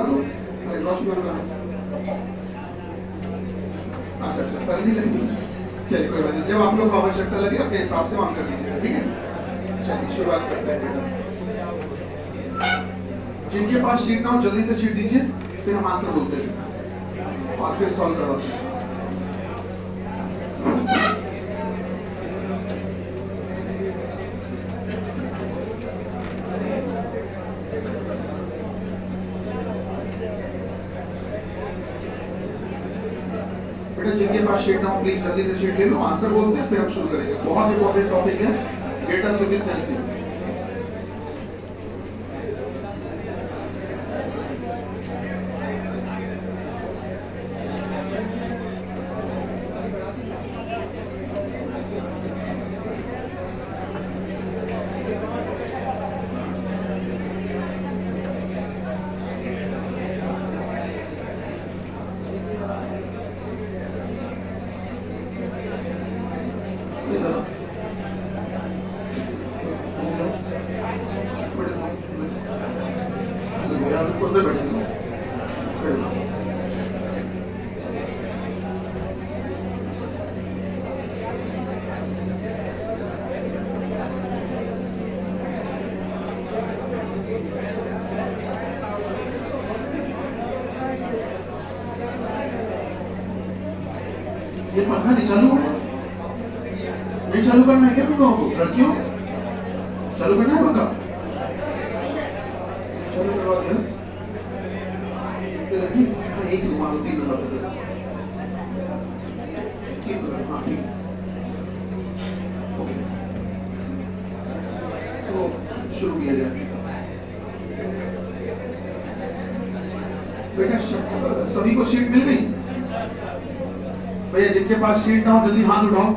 दो, रोशनी बंद करो। अच्छा सर्दी लगी, चलिए कोई बात नहीं, जब आप लोग को आवश्यकता लगे अपने हिसाब से ऑन कर लीजिएगा, ठीक है। चलिए शुरुआत करते हैं बेटा। जिनके पास शीट ना हो जल्दी से शीट दीजिए, फिर हम आंसर बोलते हैं और फिर सॉल्व करवाते हैं। जिनके पास शीट ना हो प्लीज जल्दी से शीट ले लो, आंसर बोलते हैं फिर हम शुरू करेंगे। बहुत इंपॉर्टेंट टॉपिक है डेटा सफिशिएंसी। ये पंखा नहीं चालू है, नहीं चालू करना है क्या तुम लोगों को? लड़कियों चालू करना है पंखा, चालू करवा दिया। ठीक हाँ यही से घुमा दो, 3 नंबर पर ठीक है। हाँ ठीक ओके, तो शुरू किया जाए बेटा। सभी को शीट मिल गई भैया? जिनके पास शीट ना हो जल्दी हाथ उठाओ,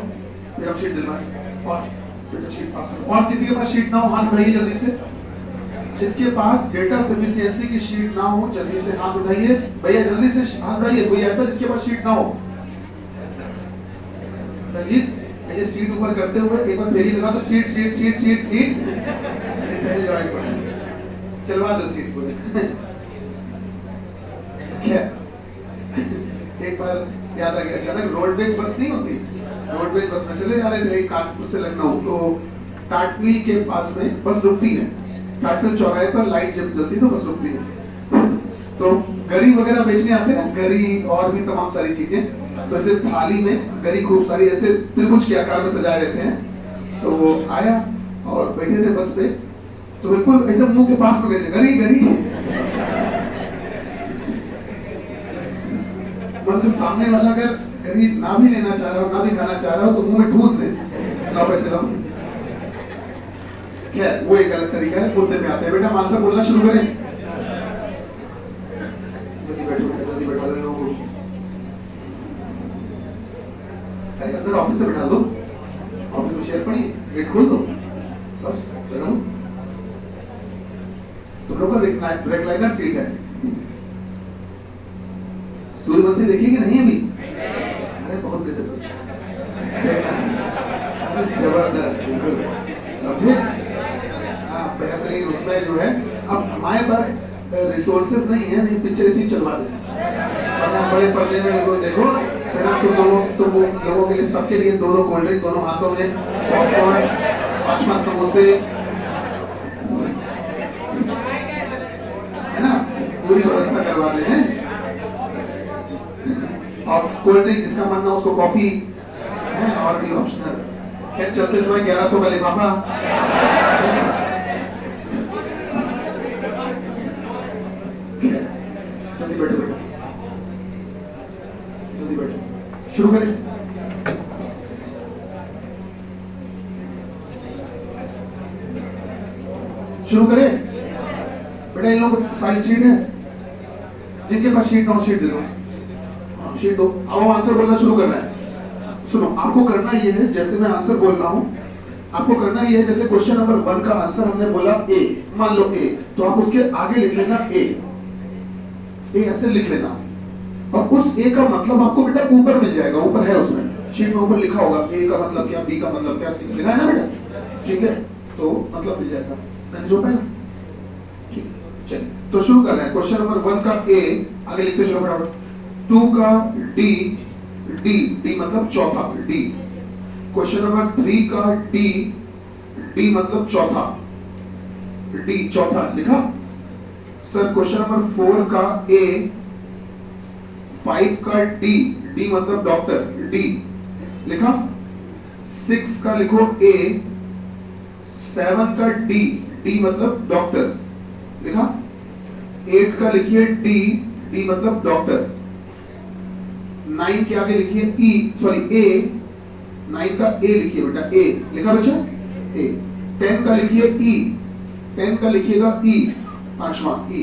फिर हम शीट दिलवाएं। और बेटा शीट पास करो। और किसी के पास शीट ना हो हाथ उठाइए जल्दी से। जिसके पास डेटा सफिशिएंसी की शीट ना हो जल्दी से हाथ उठाइए भैया, जल्दी से हाथ उठाइए। कोई ऐसा जिसके पास शीट ना हो? रंजीत ये सीट ऊपर करते हुए एक बार फेरी लगा दो, seat seat seat seat seat चलवा दो सीट को। एक बार याद आ गया अचानक, रोडवेज बस नहीं होती, रोडवेज बस में चले जा रहे थे कानपुर से लखनऊ, तो टाटमिल के पास में बस रुकती है। टाटमिल चौराहे पर लाइट जब जलती है तो बस रुकती है। तो गरी वगैरह बेचने आते हैं, गरी और भी तमाम सारी चीजें। तो ऐसे थाली में गरी खूब सारी ऐसे त्रिभुज के आकार में सजाए रहते हैं। तो वो आया और बैठे थे बस पे, तो बिल्कुल ऐसे मुंह के पास में गए थे, गरी गरी। मतलब सामने वाला अगर कहीं ना भी लेना चाह रहा हो ना भी खाना चाह रहा हो तो मुंह में ठूस दे, लो पैसे लो। खैर वो एक अलग तरीका है, बोलते में आते हैं। बेटा आंसर बोलना शुरू करें। जल्दी बैठो बेटा, जल्दी बैठा दो लोगों को। अरे अंदर ऑफिस में बैठा दो, ऑफिस में शेयर पड़ी, गेट खोल दो, बस बैठो। तुम लोग का रेक्लाइनर सीट है। सूर्यवंशी देखी कि नहीं अभी? अरे बहुत गजब, अरे जबरदस्त, समझे? हाँ बेहतरीन। उसमें जो है अब हमारे पास रिसोर्सेज नहीं है, नहीं पिक्चर इसी चलवा दे बड़े पर्दे में देखो, फिर आप तुम लोगों के लिए सबके लिए 2-2 कोल्ड ड्रिंक दोनों हाथों में, पॉपकॉर्न, 5-5 समोसे, है ना, पूरी व्यवस्था करवा दे हैं। और कोल्ड ड्रिंक जिसका मन ना उसको कॉफी है, और भी ऑप्शनल है। चलते समय 1100 का लिफाफा। जल्दी बैठो बेटा, जल्दी बैठो, शुरू करें। शुरू करें बेटा। इन लोगों को सारी शीट है, जिनके पास शीट ना हो शीट दे दो, शीट दो। अब आंसर बोलना शुरू करना है। सुनो, आपको करना ये है, जैसे मैं आंसर बोल रहा हूं आपको करना ये है, जैसे क्वेश्चन नंबर 1 का आंसर हमने बोला ए, मान लो ए, तो आप उसके आगे लिख लेना ए, ऐसे लिख लेना। और उस ए का मतलब आपको बेटा ऊपर मिल जाएगा, ऊपर है उसमें शीट में ऊपर लिखा होगा ए का मतलब क्या, बी का मतलब क्या, सी लिखा है ना बेटा, ठीक है? तो मतलब मिल जाएगा। मैंने जो पहला ठीक है, चलिए तो शुरू कर रहे हैं। क्वेश्चन नंबर 1 का ए आगे लिखते चलो फटाफट। 2 का डी, डी डी मतलब चौथा, डी। क्वेश्चन नंबर 3 का डी, डी मतलब चौथा, डी चौथा लिखा सर। क्वेश्चन नंबर 4 का ए, 5 का डी, डी मतलब डॉक्टर, डी लिखा। 6 का लिखो ए, 7 का डी, डी मतलब डॉक्टर लिखा। 8 का लिखिए डी, डी मतलब डॉक्टर। 9 के आगे लिखिए ई, सॉरी ए, 9 का ए लिखिए बेटा, ए लिखा बच्चा, ए। 10 का लिखिए ई, 10 का लिखिएगा ई, पांचवा ई।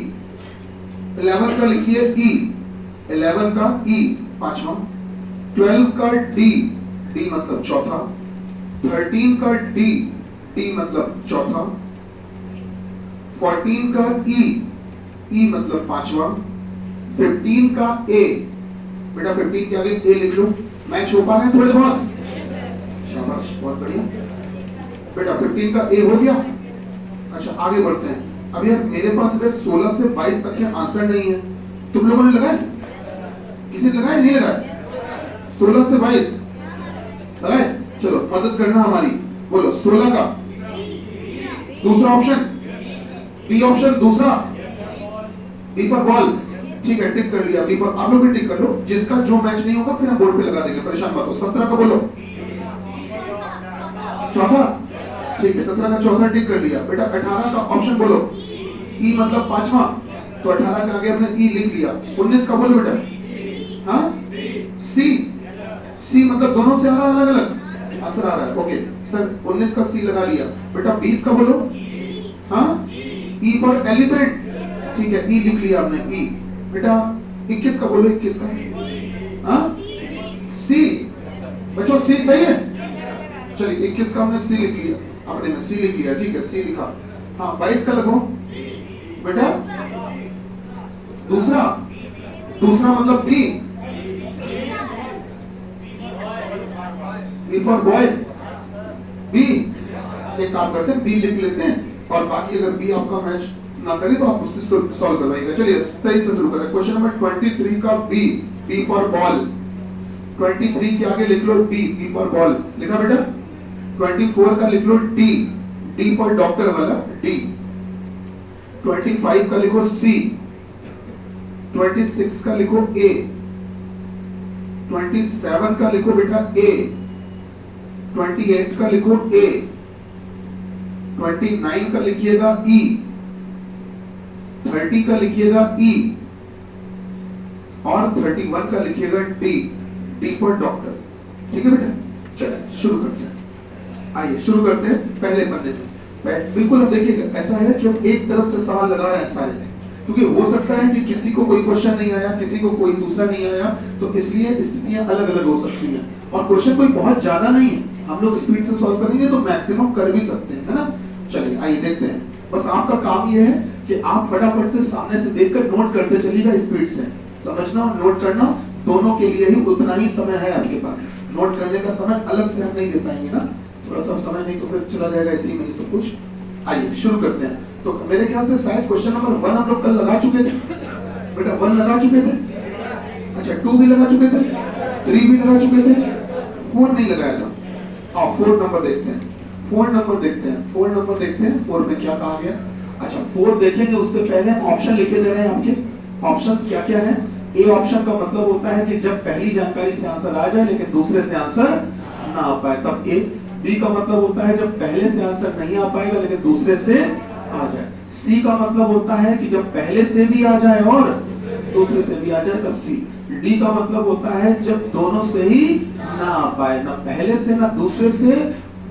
11 का लिखिए ई, 11 का ई, पांचवा। 12 का डी, डी मतलब चौथा। 13 का डी, डी मतलब चौथा। 14 का ई, ई मतलब पांचवा। 15 का ए, बेटा 15 के आगे ए लिख लो। मैच हो पा रहे हैं थोड़े बहुत, शाबाश बहुत बढ़िया बेटा। 15 का ए हो गया। अच्छा आगे बढ़ते हैं। अब यार मेरे पास अगर 16 से 22 तक के आंसर नहीं है, तुम लोगों ने लगाए? किसी ने लगाए? नहीं लगाए? 16 से 22 लगाए? चलो मदद करना हमारी, बोलो 16 का दूसरा ऑप्शन, बी ऑप्शन दूसरा, बी फॉर बॉल। ठीक है टिक कर लिया, बी फॉर, आप लोग भी टिक कर लो। जिसका जो मैच नहीं होगा फिर हम बोर्ड पे लगा देंगे, परेशान मत हो। 17 का बोलो, चौथा। ठीक है 17 का चौथा टिक कर लिया बेटा। 18 का ऑप्शन बोलो, ई मतलब पांचवा, तो 18 का आगे हमने ई लिख लिया। 19 का बोलो बेटा, हाँ सी, सी मतलब दोनों से आ रहा है, अलग अलग आंसर आ रहा है। ओके सर 19 का सी लगा लिया बेटा। 20 का बोलो, हाँ ई फॉर एलिफेंट, ठीक है ई लिख लिया हमने, ई बेटा। 21 का बोलो, 21 का, हाँ सी बच्चों, सी सही है। चलिए 21 का हमने सी लिख लिया, आपने में सी लिख लिया, ठीक है सी लिखा। हाँ 22 का लगो बेटा, दूसरा, दूसरा मतलब B, B for boy, B. एक काम करते हैं बी लिख लेते हैं, और बाकी अगर बी आपका मैच ना करे तो आप उससे सॉल्व करवाइएगा। चलिए 23 से शुरू करें। क्वेश्चन नंबर 23 का बी, बी फॉर बॉल। 23 के आगे लिख लो बी, बी फॉर बॉल लिखा बेटा। 24 का लिख लो डी, डी फॉर डॉक्टर वाला, डी। 25 का लिखो सी। 26 का लिखो ए। 27 का लिखो बेटा ए। 28 का लिखो ए। 29 का लिखिएगा ई। 30 का लिखिएगा ई, और 31 का लिखिएगा डी, डी फॉर डॉक्टर। ठीक है बेटा, चलिए शुरू करते हैं। आइए शुरू करते हैं पहले पन्ने में। बिल्कुल हम देखिएगा, ऐसा है कि हम एक तरफ से सवाल लगा रहे हैं सारे, क्योंकि हो सकता है कि किसी को कोई क्वेश्चन नहीं आया, किसी को कोई दूसरा नहीं आया, तो इसलिए स्थितियां अलग अलग हो सकती हैं। और क्वेश्चन कोई बहुत ज्यादा नहीं है, हम लोग स्पीड से सॉल्व करेंगे तो मैक्सिमम कर भी सकते हैं, है ना। चलिए आइए देखते हैं। बस आपका काम यह है कि आप फटाफट से सामने से देखकर नोट करते चलिएगा स्पीड से। समझना और नोट करना दोनों के लिए ही उतना ही समय है आपके पास। नोट करने का समय अलग से हम नहीं दे पाएंगे ना, थोड़ा सा समय नहीं तो फिर चला जाएगा इसी में ही सब कुछ। आइए शुरू करते हैं। तो मेरे ख्याल से शायद क्वेश्चन नंबर 1 हम लोग कल लगा चुके थे बेटा, 1 लगा चुके थे। अच्छा 2 भी लगा चुके थे, 3 भी लगा चुके थे, 4 नहीं लगाया था। आओ 4 नंबर देखते हैं, 4 नंबर देखते हैं, 4 नंबर देखते हैं। 4 में क्या कहा गया? अच्छा 4 देखेंगे उससे पहले हम ऑप्शन लिखे दे रहे हैं आपके। ऑप्शंस क्या क्या है? ए ऑप्शन का मतलब होता है कि जब पहली जानकारी से आंसर आ जाए लेकिन दूसरे से आंसर ना आ पाए तब ए। बी का मतलब होता है जब पहले से आंसर नहीं आ पाएगा लेकिन दूसरे से आ जाए। सी का मतलब होता है कि जब पहले से भी आ जाए और दूसरे से भी आ जाए तब सी। डी का मतलब होता है जब दोनों से ही ना आ पाए, ना पहले से ना दूसरे से,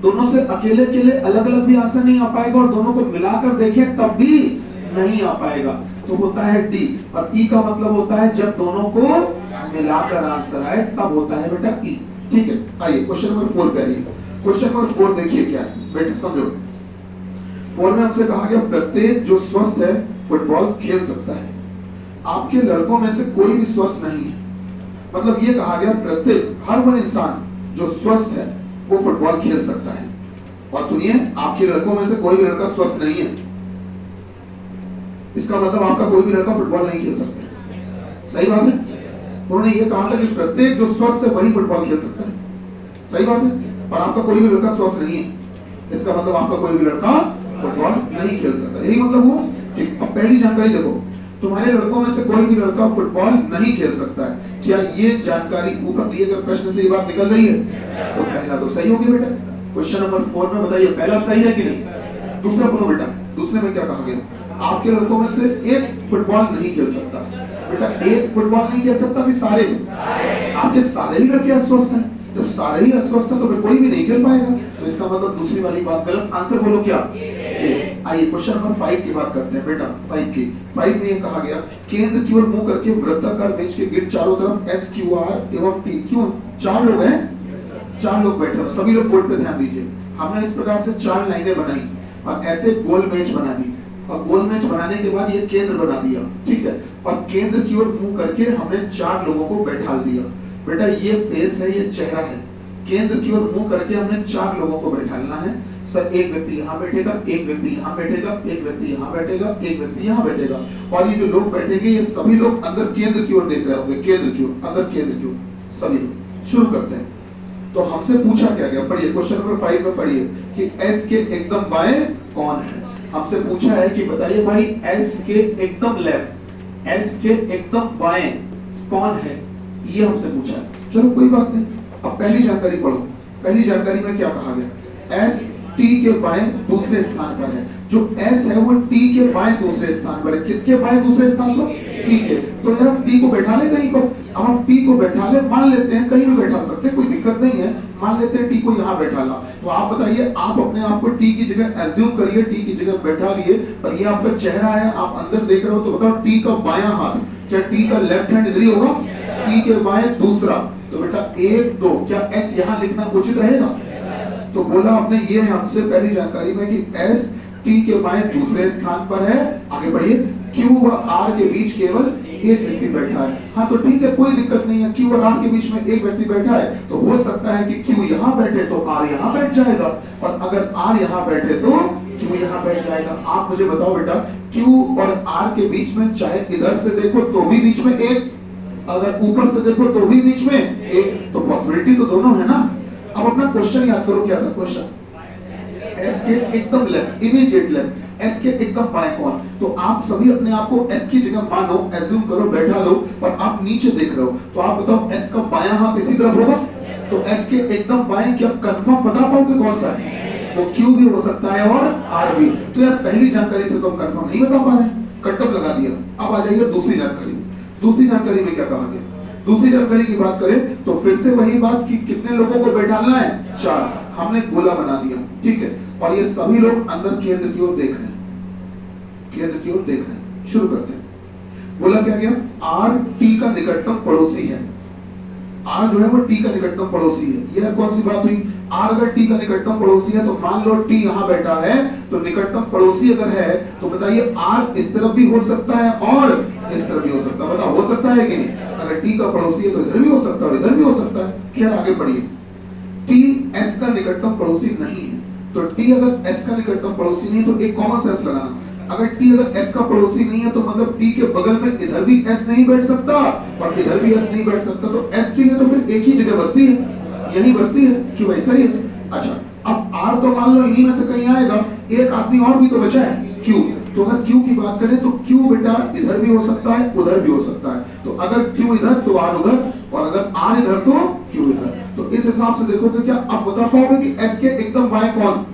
दोनों से अकेले अकेले अलग अलग भी आंसर नहीं आ पाएगा और दोनों को मिलाकर देखें तब भी नहीं आ पाएगा, तो होता है डी। और ई का मतलब होता है जब दोनों को मिलाकर आंसर आए तब होता है बेटा ई। ठीक है, आइए क्वेश्चन नंबर 4 पे आइए। क्वेश्चन नंबर 4 देखिए क्या है बेटा, समझो। 4 में हमसे कहा गया प्रत्येक जो स्वस्थ है फुटबॉल खेल सकता है। आपके लड़कों में से कोई भी स्वस्थ नहीं है, मतलब ये कहा गया प्रत्येक, हर वह इंसान जो स्वस्थ है वो फुटबॉल खेल सकता है। और सुनिए, आपके लड़कों में से कोई भी लड़का स्वस्थ नहीं है। इसका मतलब आपका कोई भी लड़का फुटबॉल नहीं खेल सकता। सही बात है। उन्होंने ये कहा था कि प्रत्येक जो स्वस्थ है वही फुटबॉल खेल सकता है। सही बात है। और आपका कोई भी लड़का स्वस्थ नहीं है, इसका मतलब आपका कोई भी लड़का फुटबॉल नहीं खेल सकता, यही मतलब हुआ। ठीक, अब पहली जानकारी देखो, तुम्हारे लड़कों में से कोई भी लड़का फुटबॉल नहीं खेल सकता है। क्या ये जानकारी ऊपर दिए गए प्रश्न से ये बात निकल रही है? तो पहला तो सही हो गया बेटा। क्वेश्चन नंबर 4 में बताइए पहला सही है कि नहीं? दूसरा बोलो बेटा, दूसरे में क्या कहा गया? आपके लड़कों में से एक फुटबॉल नहीं खेल सकता। बेटा एक फुटबॉल नहीं खेल सकता कि सारे? आपके सारे ही लड़के अस्वस्थ हैं। जब सारे ही अस्वस्थ हैं तो फिर कोई भी नहीं खेल पाएगा, तो इसका मतलब दूसरी वाली बात गलत। आंसर बोलो क्या? आइए क्वेश्चन नंबर 5 की बात करते हैं बेटा। 5 में ये कहा गया, केंद्र की ओर मुंह करके वृत्ताकार बेंच के गिर चारों तरफ एस क्यू आर एवं टी। क्यों 4 लोग हैं? 4 लोग बैठे हो, सभी लोग बोर्ड पे ध्यान दीजिए। हमने इस प्रकार से 4 लाइनें बनाई और ऐसे गोल बेंच बना दी, और गोल बेंच बनाने के बाद ये केंद्र बना दिया, ठीक है। और केंद्र की ओर मुंह करके हमने 4 लोगों को बैठा दिया। बेटा ये फेस है, ये चेहरा है। केंद्र की ओर मुंह करके हमने 4 लोगों को बैठाना है। सर एक व्यक्ति यहाँ बैठेगा, एक व्यक्ति यहाँ बैठेगा, एक व्यक्ति यहाँ बैठेगा, एक व्यक्ति यहाँ बैठेगा, और ये जो लोग बैठेंगे ये सभी लोग अंदर केंद्र की ओर देख रहे होंगे, केंद्र की ओर, अंदर केंद्र की ओर सभी लोग। शुरू करते हैं। तो हमसे पूछा क्या गया, पढ़िए क्वेश्चन नंबर 5 में पढ़िए कि एस के एकदम बाएं कौन है। हमसे पूछा है कि बताइए भाई एस के एकदम लेफ्ट, एस के एकदम बाएं कौन है, ये हमसे पूछा है। चलो कोई बात नहीं, अब पहली जानकारी पढ़ो। पहली जानकारी में क्या कहा गया? एस टी के बाएं दूसरे स्थान पर है। जो एस है वो टी के बाएं दूसरे स्थान पर है। किसके बाएं दूसरे स्थान पर? टी के। तो यार हम टी को बैठा ले कहीं पर, अब हम टी को बैठा ले, मान लेते हैं कहीं भी बैठा सकते हैं, कोई दिक्कत नहीं है। मान लेते हैं टी को यहाँ बैठा ला, तो आप बताइए, आप अपने आप को टी की जगह एज्यूम करिए, टी की जगह बैठा लिए, और ये आपका चेहरा है, आप अंदर देख रहे हो, तो बताओ टी का बायां हाथ, क्या टी का लेफ्ट हैंड इधर ही होगा? टी के बाएं दूसरा, तो बेटा 1 2, क्या एस यहाँ लिखना उचित रहेगा? तो बोला आपने ये है हमसे पहली जानकारी में कि एस टी के बाएं दूसरे स्थान पर है। आगे बढ़िए, क्यू व आर के बीच केवल एक व्यक्ति बैठा है। हाँ तो ठीक है, कोई दिक्कत नहीं है, क्यू और आर के बीच में एक व्यक्ति बैठा है, तो हो सकता है कि क्यू यहाँ बैठे तो आर यहाँ बैठ जाएगा, और अगर आर यहाँ बैठे तो क्यू यहाँ बैठ जाएगा। आप मुझे बताओ बेटा, क्यू और आर के बीच में चाहे इधर से देखो तो भी बीच में एक, अगर ऊपर से देखो तो भी बीच में एक, तो पॉसिबिलिटी तो दोनों है ना। अब अपना क्वेश्चन याद करो, क्या था क्वेश्चन? एस के एकदम लेफ्ट, इमीडिएट लेफ्ट, एस के एकदम बाएं कौन? तो आप सभी अपने आप को एस की जगह मानो, एज्यूम करो, बैठा लो, और आप नीचे देख रहे हो, तो आप बताओ एस का बायां हाथ इसी तरफ होगा? तो एस के एकदम बाएं क्या कंफर्म बता पाओगे कौन सा है? वो क्यू भी हो सकता है और आर भी। तो यार पहली जानकारी से तो हम कंफर्म नहीं बता पा रहे, कटअप लगा दिया। अब आ जाइए दूसरी जानकारी। दूसरी जानकारी में क्या कहा गया? दूसरी जानकारी की बात करें तो फिर से वही बात कि कितने लोगों को बैठाना है? 4। हमने गोला बना दिया, ठीक है, और ये सभी लोग अंदर केंद्र की ओर देख रहे हैं, केंद्र की ओर देख रहे हैं। शुरू करते हैं। बोला क्या गया? आर टी का निकटतम पड़ोसी है। आर जो है वो टी का निकटतम पड़ोसी है। यह कौन सी बात हुई? आर अगर टी का निकटतम पड़ोसी है, तो मान लो टी यहाँ बैठा है, तो निकटतम पड़ोसी अगर है तो बताइए आर इस तरफ भी हो सकता है और इस तरफ भी हो सकता है। बताओ हो सकता है कि नहीं? अगर टी का पड़ोसी है तो इधर भी हो सकता है, इधर भी हो सकता है। खैर आगे बढ़िए। टी एस का निकटतम पड़ोसी नहीं है, तो टी अगर एस का निकटतम पड़ोसी नहीं है तो एक कॉमन सेंस लगाना। अगर टी अगर एस का पड़ोसी नहीं है तो मतलब टी के बगल में इधर भी एस नहीं बैठ सकता और इधर भी एस नहीं बैठ सकता, तो एस के लिए तो फिर एक ही जगह बसती है, यही बसती है। क्यों ऐसा ही है? अच्छा, अब आर तो मान लो इन्हीं में से कहीं आएगा, एक आदमी और भी तो बचा है, क्यू। तो अगर क्यू की बात करें तो क्यू बेटा इधर भी हो सकता है, उधर भी हो सकता है। तो अगर क्यू इधर तो आर उधर, और अगर आर इधर तो क्यू इधर। तो इस हिसाब से देखोगे क्या आप बता पाओगे कि एस के एकदम बाएं कौन?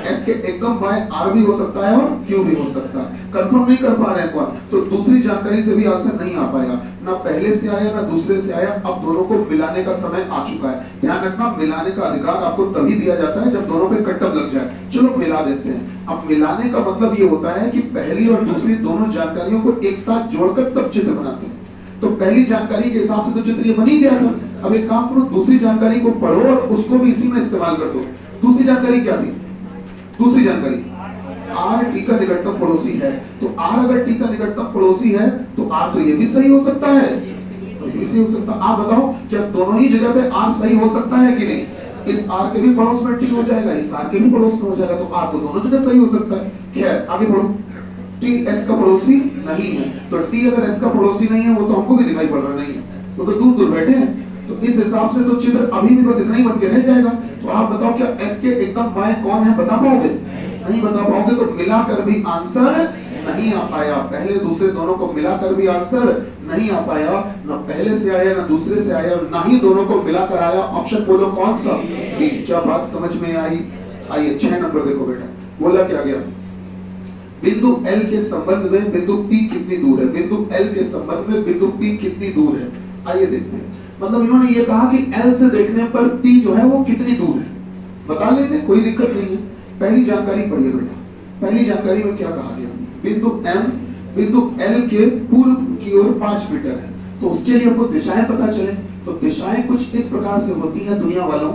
एस के एकदम बाएं आर भी हो सकता है और क्यू भी हो सकता है। कंफर्म नहीं कर पा रहे हैं कौन? तो दूसरी जानकारी से भी आंसर नहीं आ पाएगा, ना पहले से आया ना दूसरे से आया। अब दोनों को मिलाने का समय आ चुका है। ध्यान रखना, मिलाने का अधिकार आपको तभी दिया जाता है जब दोनों पे कट्टम लग जाए। चलो मिला देते हैं। अब मिलाने का मतलब ये होता है कि पहली और दूसरी दोनों जानकारियों को एक साथ जोड़कर तब चित्र बनाते हैं। तो पहली जानकारी के हिसाब से तो चित्र ये बन ही गया था। अब एक काम करो, दूसरी जानकारी को पढ़ो और उसको भी इसी में इस्तेमाल कर दो। दूसरी जानकारी क्या थी? दूसरी जानकारी आर टी का निकटतम पड़ोसी है, तो आर अगर टी का निकटतम पड़ोसी है तो आर तो ये भी सही हो सकता है, तो ये भी सही हो सकता है। आप बताओ क्या दोनों ही जगह पे आर सही हो सकता है कि नहीं? इस आर के भी पड़ोस में टी हो जाएगा, इस आर के भी पड़ोस में हो जाएगा, तो आर तो दोनों जगह सही हो सकता है। खैर आगे बढ़ो। टी एस का पड़ोसी नहीं है, तो टी अगर एस का पड़ोसी नहीं है वो तो हमको भी दिखाई पड़ रहा नहीं है, वो तो दूर दूर बैठे हैं। तो इस हिसाब से तो चित्र अभी भी बस इतना ही बन के रह जाएगा। तो आप बताओ क्या एस के एकदम बाएं कौन है, बता पाओगे? नहीं बता पाओगे, तो मिलाकर भी आंसर नहीं आ पाया। पहले दूसरे दोनों को मिलाकर भी आंसर नहीं आ पाया, ना पहले से आया ना दूसरे से आया, ना ही दोनों को मिलाकर आया। ऑप्शन बोलो कौन सा? बी। क्या बात समझ में आई? आइए 6 नंबर देखो बेटा, बोला क्या गया? बिंदु L के संबंध में बिंदु P कितनी दूर है? बिंदु L के संबंध में बिंदु P कितनी दूर है? आइए देखते हैं। मतलब इन्होंने ये कहा कि L से देखने पर P जो है वो कितनी दूर है, बता लेंगे, कोई दिक्कत नहीं है। पहली जानकारी पढ़िए बेटा, पहली जानकारी में क्या कहा गया? बिंदु M बिंदु L के पूर्व की ओर 5 मीटर है, तो उसके लिए हमको दिशाएं पता चले। तो दिशाएं कुछ इस प्रकार से होती हैं दुनिया वालों,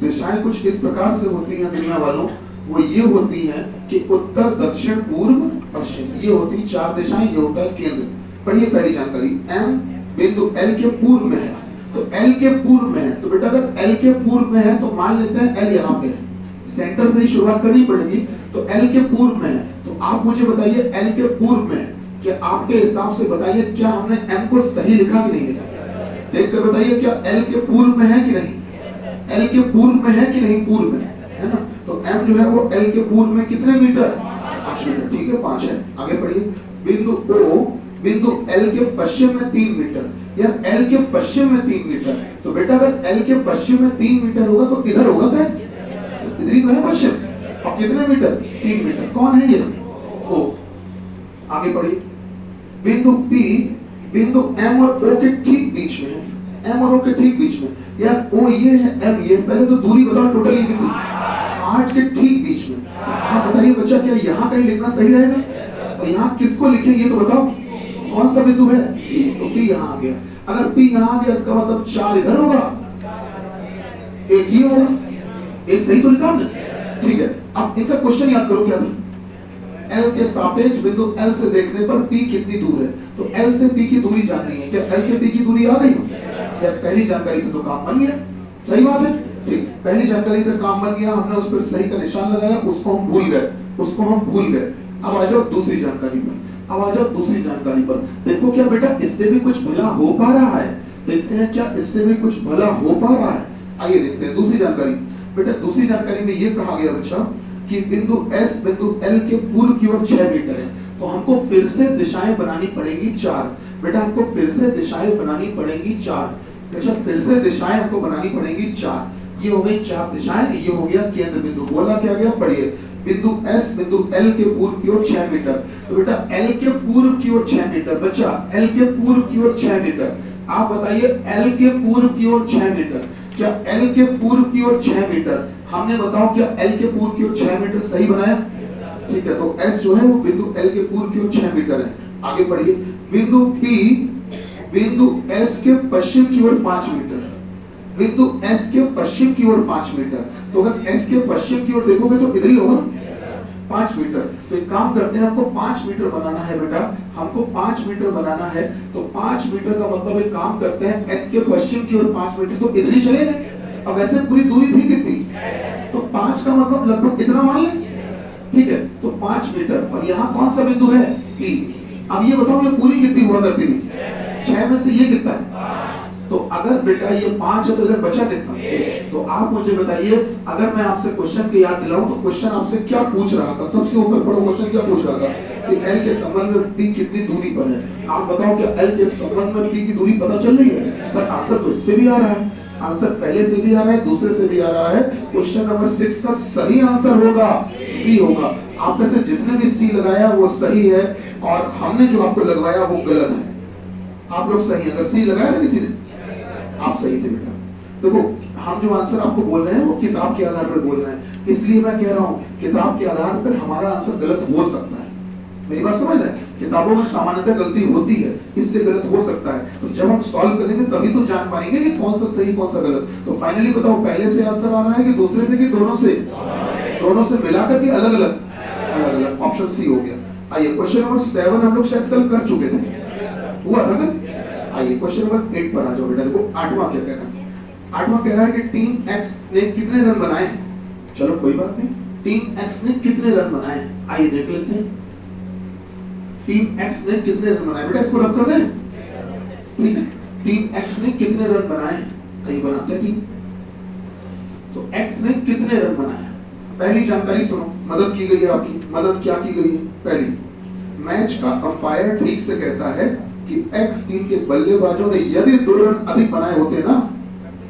दिशाएं कुछ इस प्रकार से होती हैं दुनिया वालों, वो ये होती हैं कि उत्तर दक्षिण पूर्व पश्चिम, ये होती 4 दिशाएं, ये होता है केंद्र। पढ़िए पहली जानकारी, M बिंदु L के पूर्व में है, तो L के पूर्व में है, तो बेटा अगर L के पूर्व में है तो मान लेते हैं L यहाँ पे है, सेंटर में शुरुआत करनी पड़ेगी, तो L के पूर्व में है। तो आप मुझे बताइए L के पूर्व में है, क्या आपके हिसाब से बताइए क्या हमने M को सही लिखा कि नहीं लिखा? देख कर बताइए क्या L के पूर्व में है कि नहीं? L के पूर्व में है कि नहीं? पूर्व में है ना, तो M जो है वो L के पूर्व में कितने मीटर? 5 मीटर, ठीक है 5 है। आगे पढ़िए, बिंदु O बिंदु L के पश्चिम में 3 मीटर, यार L के पश्चिम में 3 मीटर, तो बेटा अगर L के पश्चिम में 3 मीटर होगा तो इधर होगा शायद, इधर ही तो है पश्चिम, और कितने मीटर? 3 मीटर। कौन है ये? O। आगे पढ़िए, बिंदु P बिंदु M और O के ठीक बीच में है, M और O के ठीक बीच में, यार O ये है, M ये, पहले तो दूरी बताओ टोटली कितनी? 8 के ठीक बीच में। हाँ बताइए बच्चा, क्या यहाँ कहीं लिखना सही रहेगा? तो यहाँ किसको लिखे ये तो बताओ, कौन सा बिंदु है? P, तो P यहाँ आ गया। अगर P यहाँ आ गया इसका मतलब 4 इधर होगा, 1 ही होगा, 1 सही तो लिखा हमने, ठीक है। अब इनका क्वेश्चन याद करो क्या था? L के सापेक्ष बिंदु L से देखने पर P कितनी दूर है, तो L से P की दूरी जाननी है। क्या L से P की दूरी आ गई? क्या पहली जानकारी से तो काम बन गया, सही बात है, ठीक। पहली जानकारी से काम बन गया, हमने उस पर सही का निशान लगाया, उसको हम भूल गए, उसको हम भूल गए। अब आ जाओ दूसरी जानकारी पर, अब आ जाओ दूसरी जानकारी पर। देखो क्या बेटा इससे भी कुछ भला हो पा रहा है, देखते हैं क्या इससे भी कुछ भला हो पा रहा है। आइए देखते हैं दूसरी जानकारी। बेटा दूसरी जानकारी में ये कहा गया बच्चा कि बिंदु S बिंदु L के पूर्व की ओर 6 मीटर है, तो हमको फिर से दिशाएं बनानी पड़ेगी 4। बेटा हमको फिर से दिशाएं बनानी पड़ेगी 4, बेटा फिर से दिशाएं हमको बनानी पड़ेगी 4। ये हो गई 4 दिशाएं, ये हो गया केंद्र बिंदु। बोला क्या गया? पढ़िए, बिंदु S बिंदु L के पूर्व की ओर 6 मीटर, तो बेटा L के पूर्व की ओर 6 मीटर, बच्चा L के पूर्व की ओर 6 मीटर। आप बताइए L के पूर्व की ओर 6 मीटर, क्या L के पूर्व की ओर 6 मीटर, हमने बताओ क्या L के पूर्व की ओर 6 मीटर सही बनाया? ठीक है, तो S जो है वो बिंदु L के पूर्व की ओर 6 मीटर है। आगे बढ़िए, बिंदु P बिंदु S के पश्चिम की ओर 5 मीटर, बिंदु S के पश्चिम की ओर 5 मीटर, तो अगर S के पश्चिम की ओर देखोगे तो इधर ही होगा 5 मीटर। तो एक काम करते हैं, हमको 5 मीटर बनाना है बेटा, हमको 5 मीटर बनाना है, तो 5 मीटर का मतलब एक काम करते हैं, S के पश्चिम की ओर 5 मीटर, तो इधर ही चलेगा। अब वैसे पूरी दूरी थी कितनी? तो 5 का मतलब लगभग इतना मान लें, ठीक है, तो 5 मीटर। और यहाँ कौन सा बिंदु है? P। अब ये बताओ ये पूरी कितनी हुआ करती थी? 6 में से ये कितना है? तो अगर बेटा ये 5 है तो इधर बचा कितना? 1। तो आप मुझे बताइए, अगर मैं आपसे क्वेश्चन की याद दिलाऊं तो क्वेश्चन आपसे क्या पूछ रहा था? सबसे ऊपर पढ़ो, क्वेश्चन क्या पूछ रहा था कि L के संबंध में P कितनी दूरी पर है। आप बताओ क्या L के संबंध में P की दूरी पता चल रही है? सर आंसर तो इससे भी आ रहा है, आंसर पहले से भी आ रहा है, दूसरे से भी आ रहा है। क्वेश्चन नंबर 6 का सही आंसर होगा सी होगा। आप में से जिसने भी सी लगाया वो सही है, और हमने जो आपको लगवाया वो गलत है। आप लोग सही है, अगर सी लगाया था किसी ने, आप सही थे बेटा। देखो हम जो आंसर आपको बोल रहे हैं वो किताब के आधार पर बोल रहे हैं, इसलिए मैं कह रहा हूँ किताब के आधार पर हमारा आंसर गलत हो सकता है। मेरी बात समझ रहे हैं? किताबों में सामान्यतः गलती होती है, इसलिए गलत हो सकता है। तो जब हम सॉल्व करेंगे तभी तो जान पाएंगे कि कौन सा सही कौन सा गलत। तो फाइनली बताओ, पहले से आंसर आ रहा है कि दूसरे से, कि दोनों से? दोनों से मिलाकर के अलग अलग? अलग अलग। ऑप्शन सी हो गया। आइए क्वेश्चन नंबर 7 हम लोग शायद कल कर चुके थे, हुआ था कल। आइए क्वेश्चन नंबर 8 पर आ जाओ बेटा। देखो 8वां क्या कह रहा है? 8वां कह रहा है कि टीम X ने कितने रन बनाए हैं। चलो कोई बात नहीं, टीम X ने कितने रन बनाए हैं, आइए देख लेते हैं। टीम एक्स ने कितने रन बनाए, बेटा इसको रब कर दे, ठीक है। टीम एक्स ने कितने रन बनाए, आइए बनाते हैं टीम। तो एक्स ने कितने रन बनाए, पहली जानकारी सुनो, मदद की गई है आपकी। मदद क्या की गई है, पहली, मैच का अंपायर ठीक से कहता है कि एक्स टीम के बल्लेबाजों ने यदि 2 रन अधिक बनाए होते ना,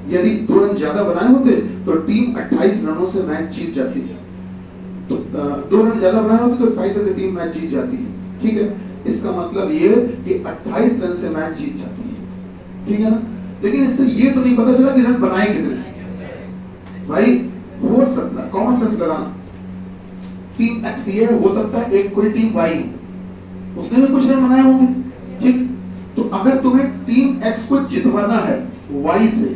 यदि 2 रन ज्यादा बनाए होते तो टीम 28 रनों से मैच जीत जाती। तो 2 रन ज्यादा बनाए होते तो 28 रन से टीम मैच जीत जाती, ठीक है। इसका मतलब ये कि 28 रन से मैच जीत जाती है, ठीक है ना। लेकिन इससे ये तो नहीं पता चला कि रन बनाए कितने। भाई हो सकता है, कॉमन सेंस लगाना, टीम एक्स ये हो सकता है एक कोई टीम वाई उसने भी कुछ रन बनाए होंगे, ठीक। तो अगर तुम्हें टीम एक्स को जितवाना है वाई से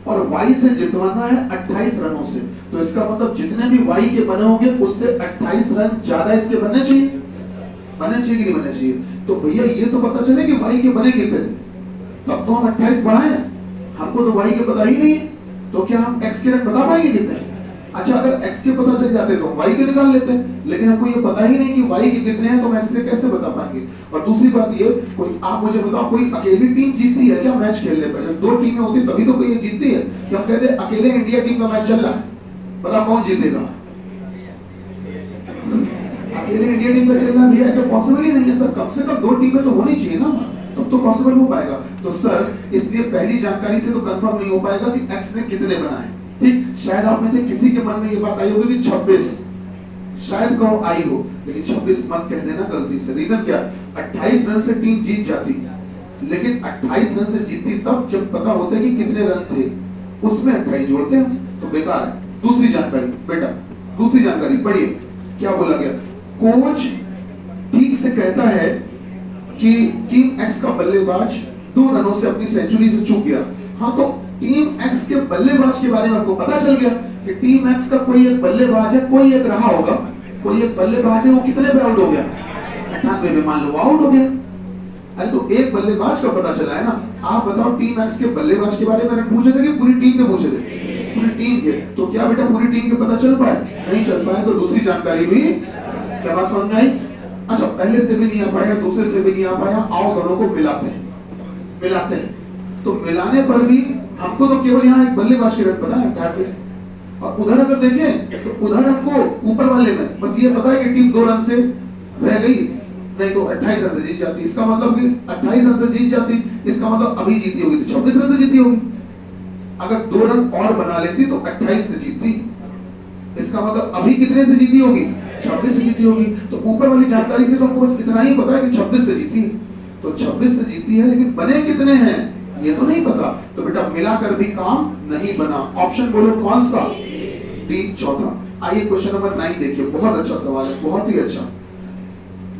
और वाई से जितवाना है 28 रनों से, तो इसका मतलब जितने भी वाई के बने होंगे उससे 28 रन ज्यादा इसके बनने चाहिए, बनने चाहिए कि नहीं बनने चाहिए। तो भैया ये तो पता चले कि वाई के बने कितने, तब तो हम 28 बढ़ाएं, हमको तो वाई के पता ही नहीं है, तो क्या हम एक्स के रन बता पाएंगे कितने। अच्छा अगर एक्स के पता चल जाते तो वाई के निकाल लेते हैं, लेकिन हमको ये पता ही नहीं कि वाई के कितने हैं, तो हम एक्स के कैसे बता पाएंगे। और दूसरी बात ये, कोई आप मुझे बताओ कोई अकेली टीम जीतती है क्या मैच खेलने पर, जब 2 टीमें होती तभी तो कोई जीतती है। कि हम कहते हैं अकेले इंडिया टीम का मैच चल रहा है, बताओ कौन जीतेगा, अकेले इंडिया टीम का चल रहा है भैया, ऐसा पॉसिबल ही नहीं है सर, कम से कम 2 टीमें तो होनी चाहिए ना, तब तो पॉसिबल हो पाएगा। तो सर इसलिए पहली जानकारी से तो कंफर्म नहीं हो पाएगा कि एक्स ने कितने बनाए, ठीक। शायद आप में से किसी के मन में ये बात आई होगी कि 26, शायद कहो आई हो, लेकिन 26 मत कह देना गलती से। रीजन क्या, 28 रन से टीम जीत जाती, लेकिन 28 रन से जीतती तब जब पता होता है कि कितने रन थे, उसमें 28 जोड़ते हैं तो बेकार है। दूसरी जानकारी बेटा, दूसरी जानकारी पढ़िए क्या बोला गया। कोच ठीक से कहता है कि टीम एक्स का बल्लेबाज 2 रनों से अपनी सेंचुरी से चूक गया। हाँ तो टीम एक्स के बल्लेबाज के बारे में आपको पता चल गया कि टीम एक्स का कोई एक बल्लेबाज है, कोई एक रहा होगा, कोई एक बल्लेबाज है, वो कितने पे आउट हो गया, 98 में मान लो आउट हो गया। अरे तो एक बल्लेबाज का पता चला है ना। आप बताओ टीम एक्स के बल्लेबाज के बारे में पूछे थे कि पूरी टीम के पूछे थे, पूरी टीम के। तो क्या बेटा पूरी टीम के पता चल पाए, नहीं चल पाए, तो दूसरी जानकारी भी क्या बात समझ में आई। अच्छा पहले से भी नहीं आ पाया, दूसरे से भी नहीं आ पाया, आओ दोनों को मिलाते हैं, मिलाते हैं। तो मिलाने पर भी हमको तो केवल यहाँ एक बल्लेबाज के रन पता है 98, और उधर अगर देखें तो उधर हमको ऊपर वाले में बस ये पता है कि टीम 2 रन से रह गई, नहीं तो 28 रन से जीत जाती। इसका मतलब कि 28 रन से जीत जाती, इसका मतलब अभी जीती होगी तो 26 रन से जीती होगी। अगर 2 रन और बना लेती तो 28 से जीतती, इसका मतलब अभी कितने से जीती होगी, 26 से जीती होगी। तो ऊपर वाली जानकारी से तो हमको बस इतना ही पता है कि 26 से जीती, तो 26 से जीती है, लेकिन बने कितने हैं ये तो नहीं पता। तो बेटा मिलाकर भी काम नहीं बना। ऑप्शन बोलो कौन सा, डी चौथा। आइए क्वेश्चन नंबर 9 देखिए, बहुत अच्छा सवाल है, बहुत ही अच्छा।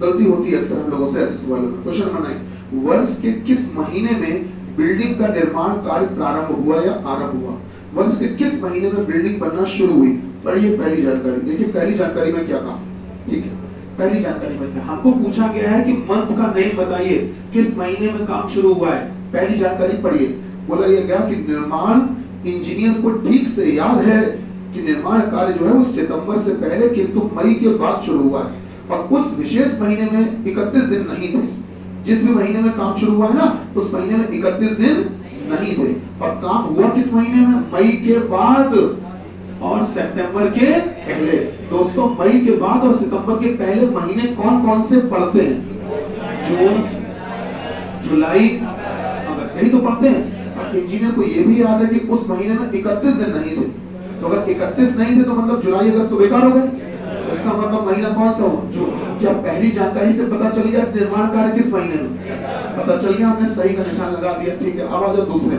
गलती होती है अक्सर हम लोगों से ऐसे सवालों में। क्वेश्चन नंबर 9, वर्ष के किस महीने में बिल्डिंग का निर्माण कार्य प्रारंभ हुआ या आरंभ हुआ। वर्ष के किस महीने में बिल्डिंग बनना शुरू हुई। पढ़िए पहली जानकारी, देखिए पहली जानकारी में क्या कहा, ठीक है। पहली जानकारी में क्या हमको पूछा गया है कि मंथ का नेम बताइए, किस महीने में काम शुरू हुआ है। पहली जानकारी पढ़िए, बोला यह गया कि निर्माण इंजीनियर को ठीक से याद है कि निर्माण कार्य जो है वो सितंबर से पहले किंतु मई के बाद शुरू हुआ है, और उस विशेष महीने में 31 दिन नहीं थे। जिस भी महीने में काम शुरू हुआ है ना, उस महीने में 31 दिन नहीं थे, और काम हुआ किस महीने में, मई के बाद और सितंबर के पहले। दोस्तों मई के बाद और सितंबर के पहले महीने कौन कौन से पड़ते हैं, जून, जुलाई, अगस्त, यही तो पढ़ते हैं। और इंजीनियर को यह भी याद है कि उस महीने में 31 दिन नहीं थे, तो अगर 31 नहीं थे तो मतलब जुलाई अगस्त तो बेकार हो गए। इसका मतलब महीना कौन सा हो, जो। क्या पहली जानकारी से पता चल गया निर्माण कार्य किस महीने में, पता चल गया, हमने सही का निशान लगा दिया, ठीक है। अब आ जाओ दूसरे।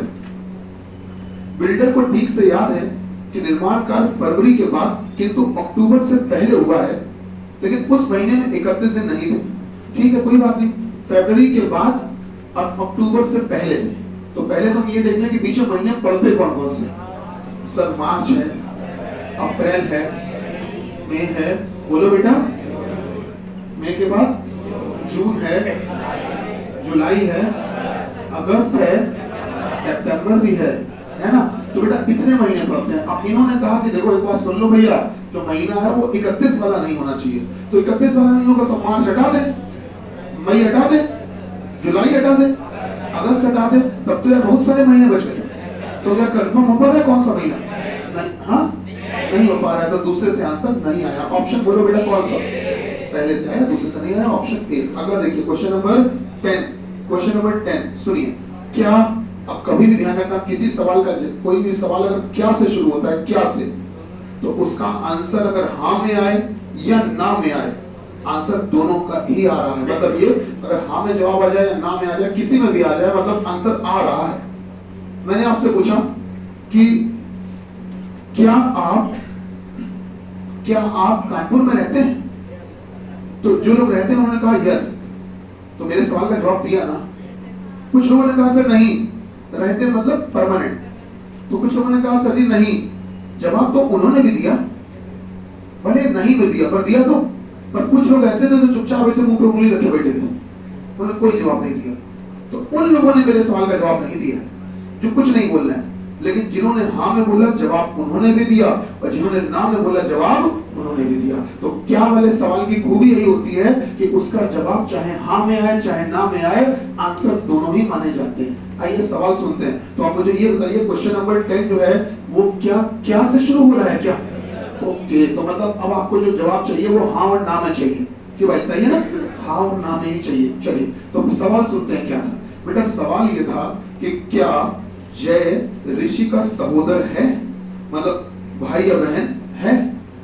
बिल्डर को ठीक से याद है कि निर्माण कार्य फरवरी के बाद किंतु अक्टूबर से पहले हुआ है, लेकिन उस महीने में 31 दिन नहीं थे, ठीक है, कोई बात नहीं। फरवरी के बाद और अक्टूबर से पहले, तो पहले तो हम ये देख लें कि बीच में महीने पड़ते कौन कौन से। सर मार्च है, अप्रैल है, मई है, बोलो बेटा, मई के बाद जून है, जुलाई है, अगस्त है, सितंबर भी है ना। तो बेटा इतने महीने पड़ते हैं। अब इन्होंने कहा कि देखो एक बात सुन लो भैया, जो महीना है वो 31 वाला नहीं होना चाहिए, तो 31 वाला नहीं होगा तो मार्च हटा दें। मई हटा दे, जुलाई हटा दे, अगस्त हटा दे, तब तो यार बहुत सारे महीने बच गए। तो क्या कंफर्म हो पा रहा है कौन सा महीना? नहीं, हाँ नहीं हो पा रहा है, तो दूसरे से आंसर नहीं आया। ऑप्शन बोलो बेटा कौन सा? पहले से आया, दूसरे से नहीं आया, ऑप्शन ए। अगला देखिए क्वेश्चन नंबर 10। क्वेश्चन नंबर 10 सुनिए। क्या, अब कभी भी ध्यान रखना, किसी सवाल का, कोई भी सवाल अगर क्या से शुरू होता है, क्या से, तो उसका आंसर अगर हाँ में आए या ना में आए, आंसर दोनों का ही आ रहा है। मतलब ये अगर हाँ में जवाब आ जाए या ना में आ जाए, किसी में भी आ जाए, मतलब आंसर आ रहा है। मैंने आपसे पूछा कि क्या आप कानपुर में रहते हैं? तो जो लोग रहते हैं उन्होंने कहा यस, तो मेरे सवाल का जवाब दिया ना। कुछ लोगों ने कहा सर नहीं रहते, मतलब परमानेंट। तो कुछ लोगों ने कहा सर जी नहीं। जवाब तो उन्होंने भी दिया, भले नहीं भी दिया पर दिया तो। पर कुछ लोग ऐसे थे जो चुपचाप ऐसे मुंह पे उंगली रखे बैठे थे, उन्होंने कोई जवाब नहीं दिया। तो उन लोगों ने मेरे सवाल का जवाब नहीं दिया जो कुछ नहीं बोल रहे हैं। लेकिन जिन्होंने हाँ में बोला जवाब उन्होंने भी दिया, और जिन्होंने ना में बोला जवाब उन्होंने भी दिया। तो क्या वाले सवाल की खूबी यही होती है कि उसका जवाब चाहे हाँ में आए चाहे ना में आए, आंसर दोनों ही माने जाते हैं। आइए सवाल सुनते हैं। तो आप मुझे ये बताइए क्वेश्चन नंबर 10 जो है वो क्या से शुरू हो रहा है? क्या? ओके, तो मतलब अब आपको जो जवाब चाहिए वो हाँ और ना में चाहिए। क्यों भाई, सही है ना? हाँ और ना में ही चाहिए। चलिए तो सवाल सुनते हैं। क्या था बेटा? सवाल ये था कि क्या जय ऋषि का सहोदर है, मतलब भाई या बहन है?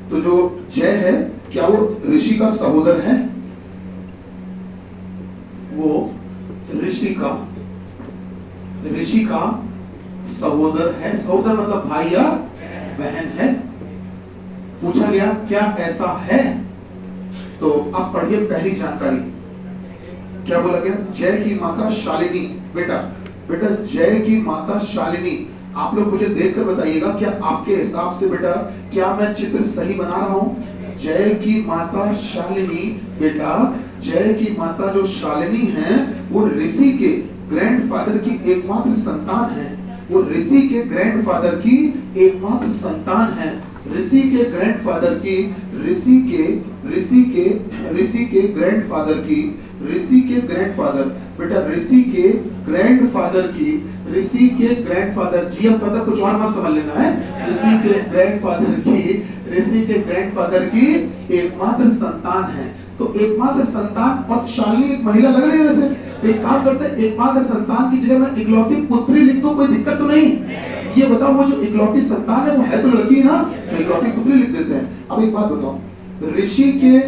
तो जो जय है क्या वो ऋषि का सहोदर है? वो ऋषि का सहोदर है। सहोदर मतलब भाई या बहन है। पूछा गया क्या ऐसा है? तो आप पढ़िए पहली जानकारी। क्या बोला गया? जय की माता शालिनी। बेटा जय की माता शालिनी। आप लोग मुझे देखकर बताइएगा क्या आपके हिसाब से बेटा क्या मैं चित्र सही बना रहा हूं? जय की माता शालिनी, बेटा जय की माता जो शालिनी है वो ऋषि के ग्रैंडफादर की एकमात्र संतान है। वो ऋषि के ग्रैंडफादर की एकमात्र संतान है। ऋषि के ग्रैंडफादर की जी, अब पता कुछ और मत समझ लेना है। ऋषि के ग्रैंडफादर की एकमात्र संतान है। तो एकमात्र संतान, और शालिनी एक महिला लग रही है वैसे। एक काम करते हैं, एकमात्र संतान की जगह मैं इकलौती पुत्री लिख दूं, कोई दिक्कत तो नहीं? ये बताओ वो जो इकलौती संतान है वो है तो लड़की ना, तो इकलौती पुत्री लिख देते हैं। अब एक बात बताओ, ऋषि के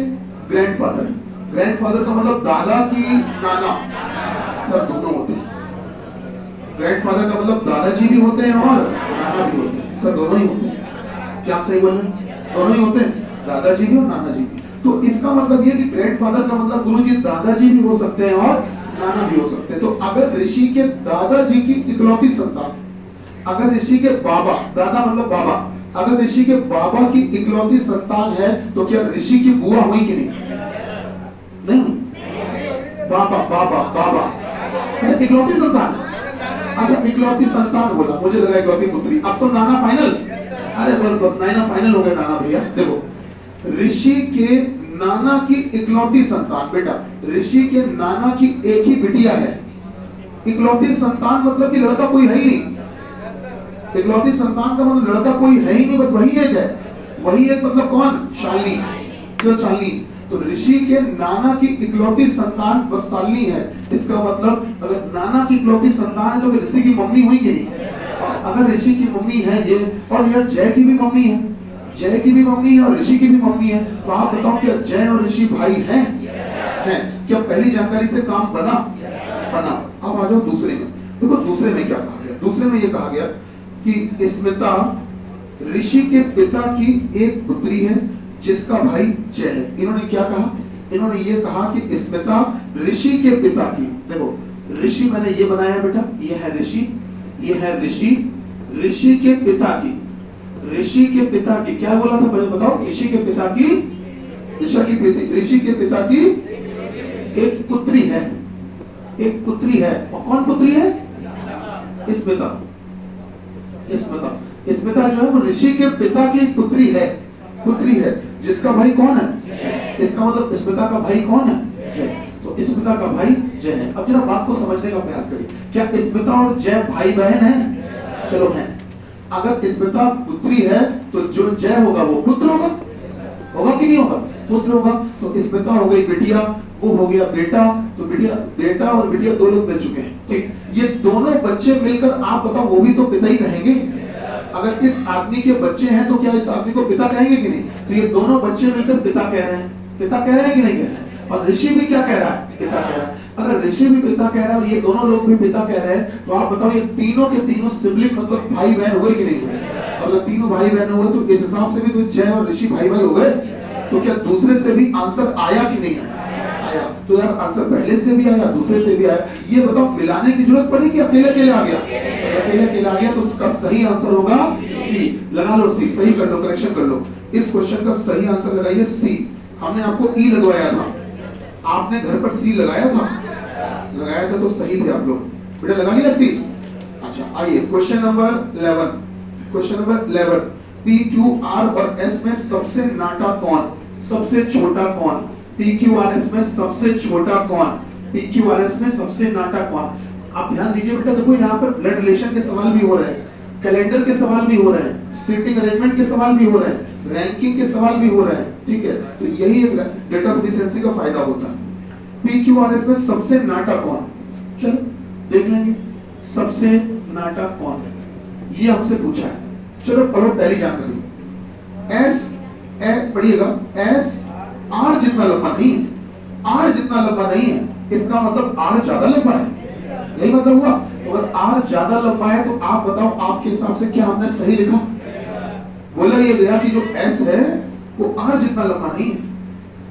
ग्रैंडफादर का मतलब दादा की नाना? सर दोनों होते हैं। ग्रैंडफादर का मतलब दादाजी भी होते हैं और नाना भी होते हैं। सर दोनों ही होते हैं। क्या आप सही बोल रहे हैं? दोनों ही होते हैं, दादाजी भी और नाना जी भी। तो इसका मतलब ये कि ग्रैंडफादर का मतलब गुरुजी दादाजी भी हो सकते हैं और नाना भी हो सकते हैं। तो अगर ऋषि के दादाजी की इकलौती संतान, अगर ऋषि के बाबा, दादा मतलब बाबा, अगर ऋषि के बाबा की इकलौती संतान है तो क्या ऋषि की बुआ हुई कि नहीं? नहीं हुई। बाबा अच्छा इकलौती संतान। अच्छा इकलौती संतान बोला, मुझे लगा इकलौती पुत्री। अब तो नाना फाइनल। अरे बस नाना फाइनल हो गया। नाना भैया देखो, ऋषि के नाना की इकलौती संतान। बेटा ऋषि के नाना की एक ही बिटिया है। इकलौती संतान मतलब कि लड़का कोई है ही नहीं। इकलौती संतान का मतलब लड़का कोई है ही नहीं, बस वही एक है। वही एक मतलब कौन? शालिनी। जो शालिनी, तो ऋषि के नाना की इकलौती संतान बस शालिनी है। इसका मतलब अगर नाना की इकलौती संतान है तो ऋषि की मम्मी हुई कि नहीं? और अगर ऋषि की मम्मी है ये, और यार जय की भी मम्मी है, जय की भी मम्मी है और ऋषि की भी मम्मी है, तो आप बताओ क्या जय और ऋषि भाई हैं? क्या पहली जानकारी से काम बना? अब आ जाओ दूसरे में। देखो दूसरे में क्या कहा गया? दूसरे में ये कहा गया कि स्मिता ऋषि के पिता की एक पुत्री है जिसका भाई जय है। इन्होंने क्या कहा? इन्होंने ये कहा कि स्मिता ऋषि के पिता की, देखो ऋषि मैंने ये बनाया बेटा, ये है ऋषि, ये है ऋषि, ऋषि के पिता की, ऋषि के पिता की क्या बोला था पहले बताओ? ऋषि के पिता की, ऋषि के पिता की एक पुत्री है, एक पुत्री है। और कौन पुत्री है? स्मिता। स्मिता जो है वो ऋषि के पिता की पुत्री है, जिसका भाई कौन है? इसका मतलब स्मिता का भाई कौन है? जय। तो स्मिता का भाई जय है। अब जरा बात को समझने का प्रयास करिए, क्या स्मिता और जय भाई बहन है? चलो है। अगर स्मिता पुत्री है तो जो जय होगा वो पुत्र होगा, होगा कि नहीं होगा? पुत्र होगा। तो स्मिता हो गई बिटिया, वो हो गया बेटा, तो बेटा और बिटिया दो लोग मिल चुके हैं। ठीक, ये दोनों बच्चे मिलकर आप बताओ वो भी तो पिता ही कहेंगे। अगर इस आदमी के बच्चे हैं तो क्या इस आदमी को पिता कहेंगे कि नहीं? तो ये दोनों बच्चे मिलकर पिता कह रहे हैं, पिता कह रहे हैं कि नहीं कह रहे हैं? और ऋषि भी क्या कह रहा है? पिता कह रहा है। अगर ऋषि भी पिता कह रहा है और ये दोनों लोग भी पिता कह रहे हैं, तो आप बताओ ये तीनों के तीनों सिबलिंग मतलब भाई बहन हुए कि नहीं हुए? अगर तीनों भाई बहन हुए तो इस हिसाब से भी तो जय और ऋषि भाई भाई हो गए। तो क्या दूसरे से भी आंसर आया कि नहीं आया? आया। तो यार आंसर पहले से भी आया, दूसरे से भी आया। ये बताओ मिलाने की जरूरत पड़ी कि अकेले अकेले आ गया? अकेले अकेले आ गया तो उसका सही आंसर होगा सी। लगा लो सी, सही कर लो, करेक्शन कर लो। इस क्वेश्चन का सही आंसर लगाइए सी। हमने आपको ई लगवाया था, आपने घर पर सी लगाया था? लगाया था तो सही थे आप लोग। बेटा लगा लिया सी? अच्छा आइए question number 11। Question number 11, P Q R और एस में सबसे नाटा कौन, सबसे छोटा कौन? पी क्यू आर एस में सबसे छोटा कौन? पी क्यू आर एस में सबसे नाटा कौन? आप ध्यान दीजिए बेटा, देखो यहाँ पर ब्लड रिलेशन के सवाल भी हो रहे हैं, कैलेंडर के सवाल भी हो रहे हैं, सीटिंग अरेंजमेंट के सवाल भी हो रहे हैं, रैंकिंग के सवाल भी हो रहे हैं। ठीक है, तो यही एक डेटा एफिशिएंसी का फायदा होता है। पी क्यू आर एस में सबसे नाटा कौन? चलो देख लेंगे सबसे नाटा कौन है, ये हमसे पूछा है। चलो पढ़ो पहली जानकारी। एस पढ़िएगा, एस आर जितना लंबा नहीं है, आर जितना लंबा नहीं है, इसका मतलब आर ज्यादा लंबा है, यही मतलब हुआ। अगर आर ज्यादा लंबा है तो आप बताओ आपके हिसाब से क्या हमने सही लिखा? बोला ये गया कि जो एस है वो आर जितना लंबा नहीं है,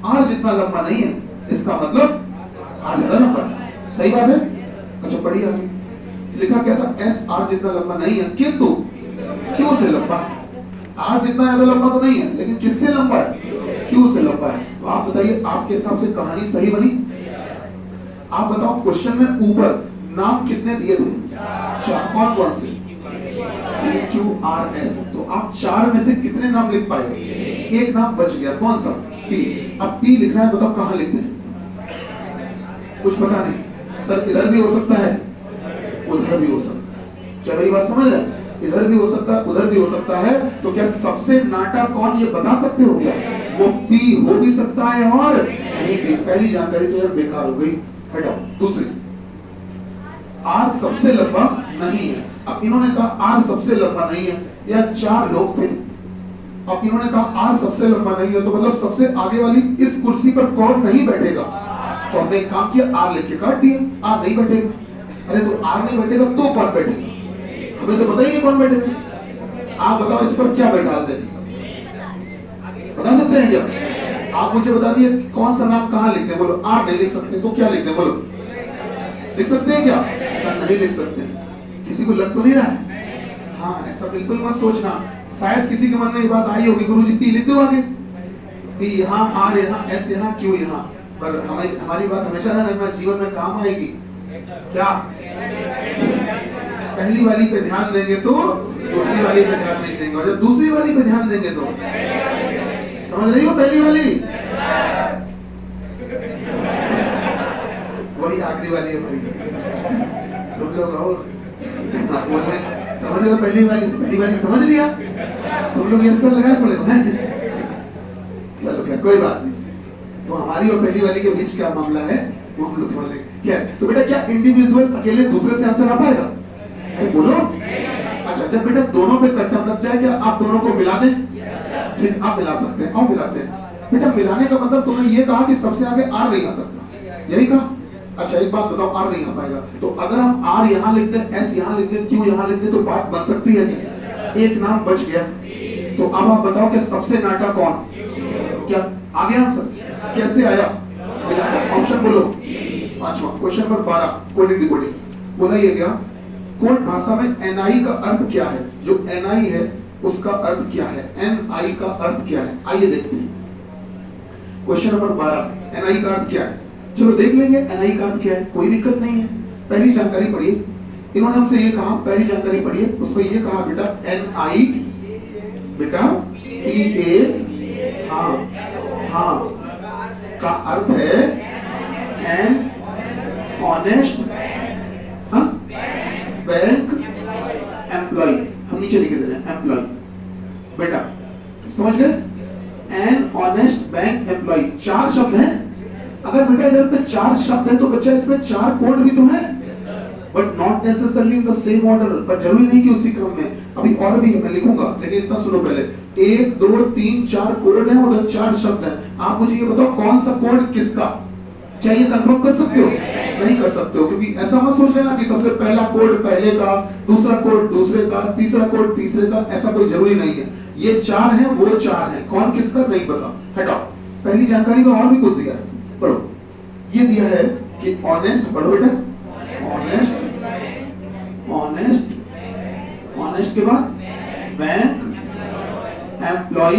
आर जितना लंबा नहीं है, इसका मतलब आर ज्यादा लंबा है। सही बात है। अच्छा पढ़िए आगे, लिखा क्या था? एस आर जितना लंबा नहीं है किंतु क्यू से लंबा है। आर जितना ज्यादा लंबा तो नहीं है, लेकिन किससे लंबा है? क्यू से लंबा है। तो आप बताइए आपके हिसाब से कहानी सही बनी? आप बताओ क्वेश्चन में ऊपर नाम कितने दिए थे? 4। कौन कौन से? P Q R S. तो आप 4 में से कितने नाम लिख पाए? एक नाम बच गया, कौन सा? पी। अब पी लिखना है, बताओ कहां लिखते हैं? कुछ पता नहीं सर, इधर भी हो सकता है, उधर भी हो सकता है। क्या मेरी बात समझ रहे हैं? इधर भी हो सकता है, उधर भी हो सकता है। तो क्या सबसे नाटा कौन ये बता सकते हो क्या? वो पी हो भी सकता है और नहीं भी। पहली जानकारी तो यार बेकार हो गई, हटाओ। दूसरी, आर सबसे लंबा नहीं है। अब इन्होंने कहा आर सबसे लंबा नहीं है, या 4 लोग थे, अब इन्होंने कहा आर सबसे लंबा नहीं है, तो मतलब सबसे आगे वाली इस कुर्सी पर कौन नहीं बैठेगा? तो हमने एक काम किया, आर लिख के काट दिया, आर नहीं बैठेगा। अरे तो आर नहीं बैठेगा तो कौन बैठेगा? हमें तो पता ही नहीं कौन बैठेगा। आप बताओ इस पर क्या बैठा दे, बता सकते हैं क्या? आप मुझे बता दिए कौन सा नाम कहां लिखते हैं, बोलो। आर नहीं लिख सकते तो क्या लिखते हैं, बोलो। लिख सकते हैं क्या? नहीं लिख सकते। किसी को लग तो नहीं रहा है? हाँ, ऐसा बिल्कुल मत सोचना। शायद किसी के मन में ये बात आई होगी, गुरुजी पी लिख दो आगे, पी यहाँ, आर यहाँ, एस यहाँ, क्यू यहाँ। पर हमारी बात हमेशा ना रखना, जीवन में काम आएगी। क्या पहली वाली पे ध्यान देंगे तो दूसरी वाली पे ध्यान नहीं देंगे, और जब दूसरी वाली पे ध्यान देंगे तो समझ रही हो? पहली वाली वही आखिरी वाली है हमारी। तुम लोग और समझ रहे हो? पहली वाली समझ लिया तुम लोग? ये सर लगाए पड़े। चलो क्या, कोई बात नहीं। तो हमारी और पहली वाली के बीच क्या मामला है वो हम लोग समझ लेंगे। क्या है? तो बेटा क्या इंडिविजुअल अकेले दूसरे से आंसर आ पाएगा? बोलो। अच्छा जब बेटा दोनों पे कट्टम लग जाए, क्या आप दोनों को मिला दें? ठीक, आप मिला सकते हैं, आओ मिलाते हैं। बेटा मिलाने का मतलब तुमने ये कहा कि सबसे आगे आर नहीं आ सकता, यही कहा? अच्छा एक बात बताओ, आर नहीं आ पाएगा, तो अगर हम आर यहाँ लिखते हैं, एस यहाँ लिखते हैं, क्यू यहाँ लिखते हैं, तो बात बन सकती है नहीं? एक नाम बच गया। तो अब आप बताओ कि सबसे नाटा कौन? क्या आ गया आंसर? कैसे आया? ऑप्शन बोलो। 5वां क्वेश्चन नंबर 12, कोडिंग डिकोडिंग। बोला ये गया कोड भाषा में एनआई का अर्थ क्या है? जो एनआई है उसका अर्थ क्या है? एनआई का अर्थ क्या है? आइए देखते हैं। क्वेश्चन नंबर 12, एनआई का अर्थ क्या है? चलो देख लेंगे एनआई का अर्थ क्या है, कोई दिक्कत नहीं है। पहली जानकारी पढ़िए, इन्होंने हमसे ये कहा, पहली जानकारी पढ़िए, उसमें ये कहा बेटा एनआई, बेटा PA हाँ का अर्थ है एन ऑनेस्ट बैंक एम्प्लॉय, हम नीचे लिखे दे रहे हैं एम्प्लॉय। बेटा समझ गए, एन ऑनेस्ट बैंक एम्प्लॉय, 4 शब्द हैं। अगर बेटा इधर पे 4 शब्द है तो बच्चा इसमें 4 कोड भी तो है, but not necessarily in the same order, पर जरूरी नहीं कि उसी क्रम में। अभी और भी मैं लिखूंगा, लेकिन इतना सुनो पहले, 1 2 3 4 कोड है और 4 शब्द है। आप मुझे ये बताओ कौन सा कोड किसका, क्या ये कंफर्म कर सकते हो? नहीं कर सकते हो, क्योंकि ऐसा मत सोच लेना कि सबसे पहला कोड पहले का, दूसरा कोड दूसरे का, तीसरा कोड तीसरे का, ऐसा कोई जरूरी नहीं है। ये 4 है, वो 4 है, कौन किसका नहीं पता, हटाओ। पहली जानकारी में और भी कुछ दिया है, पढ़ो। ये दिया है कि ऑनेस्ट, पढ़ो बेटा, ऑनेस्ट, ऑनेस्ट, ऑनेस्ट के बाद बैंक एम्प्लॉय,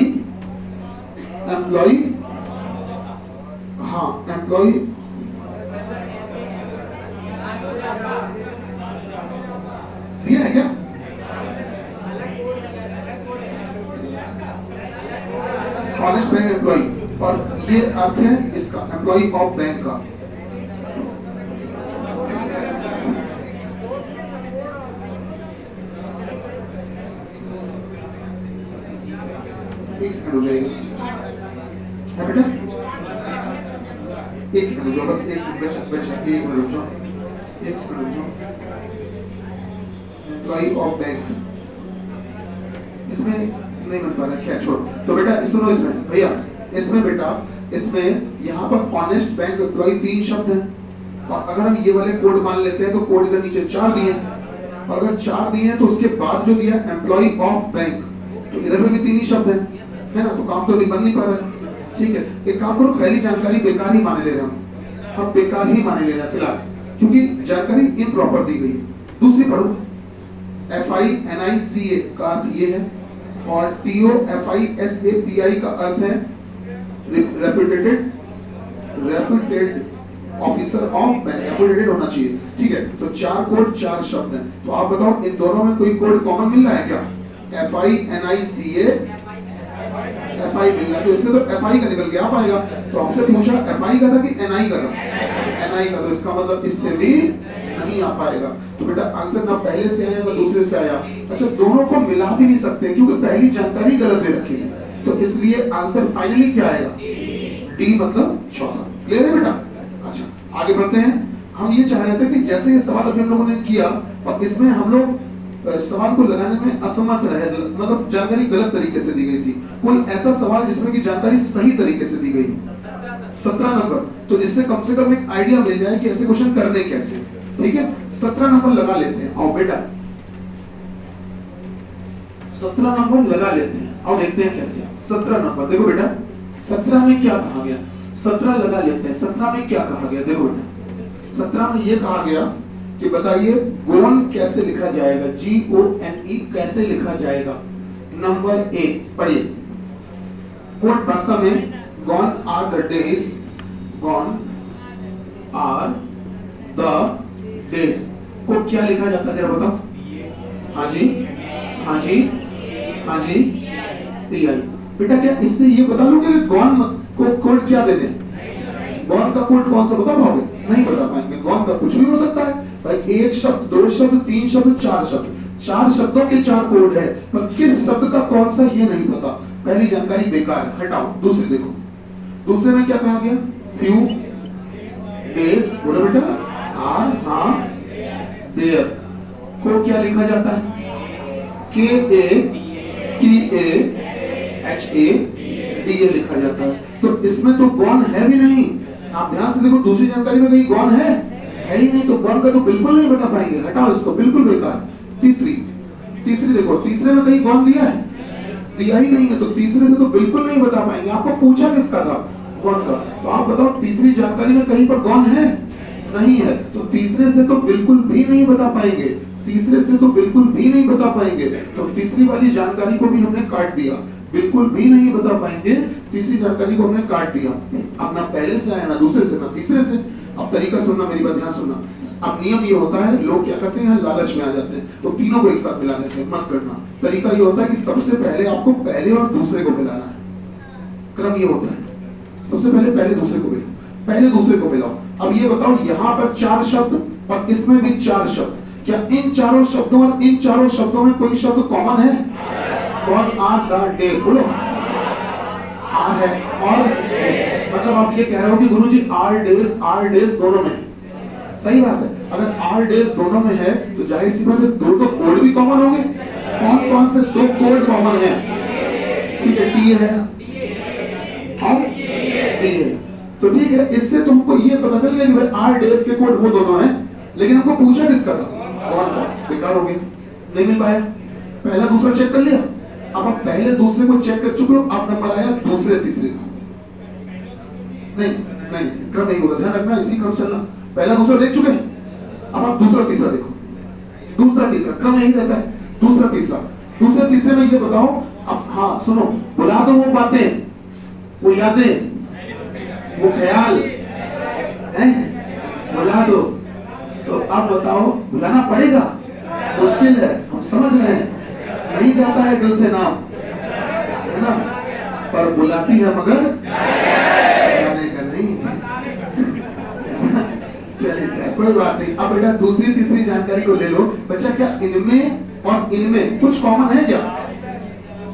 एम्प्लॉय, हाँ एम्प्लॉय, दिया है क्या? ऑनेस्ट बैंक एम्प्लॉय, और ये अर्थ है इसका एम्प्लॉय ऑफ बैंक का। एक सेकंड हो जाएगा है बेटा, एक सेकंड रुक जाओ, बस एक सेकंड बचा, एक मिनट रुक जाओ, एक सेकंड रुक जाओ। एम्प्लॉय ऑफ बैंक इसमें नहीं बन पा रहा, क्या छोड़। तो बेटा सुनो, इसमें भैया, इसमें बेटा, इसमें यहाँ पर ऑनेस्ट बैंक एम्प्लॉय 3 शब्द हैं, और अगर हम ये वाले कोड मान लेते हैं तो कोड इधर नीचे 4 दिए, और अगर 4 दिए हैं तो उसके बाद जो दिया एम्प्लॉय ऑफ बैंक, तो इधर में भी 3 ही शब्द हैं, है ना, तो काम तो बन नहीं पा रहा है। ठीक है, एक काम करो, पहली जानकारी बेकार ही माने ले रहे हैं हम बेकार ही माने ले रहे हैं फिलहाल, क्योंकि जानकारी इम्प्रॉपर दी गई है। दूसरी पढ़ो, FINICA का अर्थ ये है, और TOFISAPI का अर्थ है reputed, reputed officer of bank, reputed होना चाहिए। ठीक है, तो 4 कोड 4 शब्द हैं, तो आप बताओ इन दोनों में कोई कोड कॉमन मिल रहा है क्या? FINICA, FI मिल रहा है, तो इससे तो FI का निकल के आ पाएगा। तो आपसे पूछा FI का था कि NI का था, NI का, तो इसका मतलब इससे भी नहीं आ पाएगा। तो बेटा आंसर ना पहले से आया ना दूसरे से आया। अच्छा, दोनों को मिला भी नहीं सकते क्योंकि पहली जानकारी गलत दे रखी है, तो इसलिए आंसर फाइनली क्या आएगा? डी, मतलब 14। क्लियर है बेटा? अच्छा आगे बढ़ते हैं। हम ये चाह रहे थे कि जैसे ये सवाल अभी हम लोगों ने किया और इसमें हम लोग सवाल को लगाने में असमर्थ रहे, मतलब जानकारी गलत तरीके से दी गई थी। कोई ऐसा सवाल जिसमें की जानकारी सही तरीके से दी गई, 17 नंबर, तो जिससे कम से कम एक आइडिया मिल जाए कि ऐसे क्वेश्चन करने कैसे। ठीक है, 17 नंबर लगा लेते हैं। आओ बेटा 17 नंबर लगा लेते हैं, आओ देखते हैं कैसे। 17 नंबर देखो बेटा, 17 में क्या कहा गया, 17 लगा लेते हैं। 17 में क्या कहा गया, देखो बेटा 17 में ये कहा गया कि बताइए गोन कैसे लिखा जाएगा, GONE कैसे लिखा जाएगा। नंबर 1 पढ़िए, कोड भाषा में gone are the days, gone are the days को क्या लिखा जाता है जरा बताओ। हाँ जी, हाँ जी, हाँ जी, PI। बेटा क्या इससे ये बता लोगे कि गॉन को कोड क्या दे दें? गॉन का कोड कौन सा बता पाओगे? नहीं बता पाएंगे। गॉन का कुछ भी हो सकता है भाई, 1 शब्द, 2 शब्द, 3 शब्द, 4 शब्द, 4 शब्दों के 4 कोड है, पर किस शब्द का कौन सा ये नहीं पता। पहली जानकारी बेकार है, हटाओ। दूसरी देखो, दूसरे में क्या कहा गया? फ्यू डेज, बोलो बेटा, आर, हाँ, देयर को क्या लिखा जाता है? KATAHADA लिखा जाता है। तो इसमें तो गॉन है भी नहीं। आप ध्यान से देखो, दूसरी जानकारी में कहीं गॉन है ही नहीं, तो गॉन का तो बिल्कुल नहीं बता पाएंगे, हटाओ इसको, बिल्कुल बेकार। तीसरी देखो, तीसरे में कहीं गॉन दिया है? दिया ही नहीं है, तो तीसरे से तो बिल्कुल नहीं बता पाएंगे। आपको पूछा किसका था? गॉन का। तो आप बताओ तीसरी जानकारी में कहीं पर गॉन है? नहीं है, तो तीसरे से तो बिल्कुल भी नहीं बता पाएंगे, तीसरे से तो बिल्कुल भी नहीं बता पाएंगे। तो तीसरी वाली जानकारी को भी हमने काट दिया, बिल्कुल भी नहीं बता पाएंगे, तीसरी जानकारी को हमने काट दिया। अब ना पहले से आया, ना दूसरे से, ना तीसरे से। अब तरीका सुनना, मेरी बात ध्यान सुनना। अब नियम ये होता है, लोग क्या करते हैं, लालच में आ जाते हैं, तो तीनों को एक साथ मिला देते हैं। मत करना। तरीका ये होता है कि सबसे पहले आपको पहले और दूसरे को मिलाना है। क्रम ये होता है, सबसे पहले दूसरे को मिलाओ, पहले दूसरे को मिलाओ, अब ये बताओ, यहां पर 4 शब्द और इसमें भी 4 शब्द, क्या इन चारों शब्दों और इन चारों शब्दों में कोई शब्द कॉमन है? कौन? आर द डेज, बोलो। आर है और मतलब आप ये कह रहे हो कि गुरुजी आर डेज दोनों में है। सही बात है। अगर आर डेज दोनों में है तो जाहिर सी बात है दो तो कोड भी कॉमन होंगे। कौन कौन से 2 कोड कॉमन है? ठीक है, टी है और टी है। तो ठीक है, इससे तुमको ये पता चल गया कि भाई आर डेज के कोड वो दोनों हैं, लेकिन हमको पूछा किसका था? कौन था? बेकार हो गया, नहीं मिल पाया। पहला दूसरा चेक कर लिया, अब आप पहले दूसरे को चेक कर चुके हो, अब नंबर आया दूसरे तीसरे का। नहीं नहीं, क्रम नहीं होगा, ध्यान रखना, इसी क्रम चलना। पहला दूसरा देख चुके हैं, अब आप दूसरा तीसरा देखो। दूसरा तीसरा क्रम यही रहता है, दूसरा तीसरा। दूसरे तीसरे में ये बताओ, अब हाँ सुनो, बुला दो वो बातें, वो यादें, वो ख्याल है, बुला दो। तो अब बताओ, बुलाना पड़ेगा, मुश्किल है, हम समझ रहे हैं, नहीं जाता है दिल से नाम, है ना, पर बुलाती है मगर जाने का नहीं। चलिए कोई बात नहीं। अब बेटा दूसरी तीसरी जानकारी को ले लो। बच्चा क्या इनमें और इनमें कुछ कॉमन है क्या?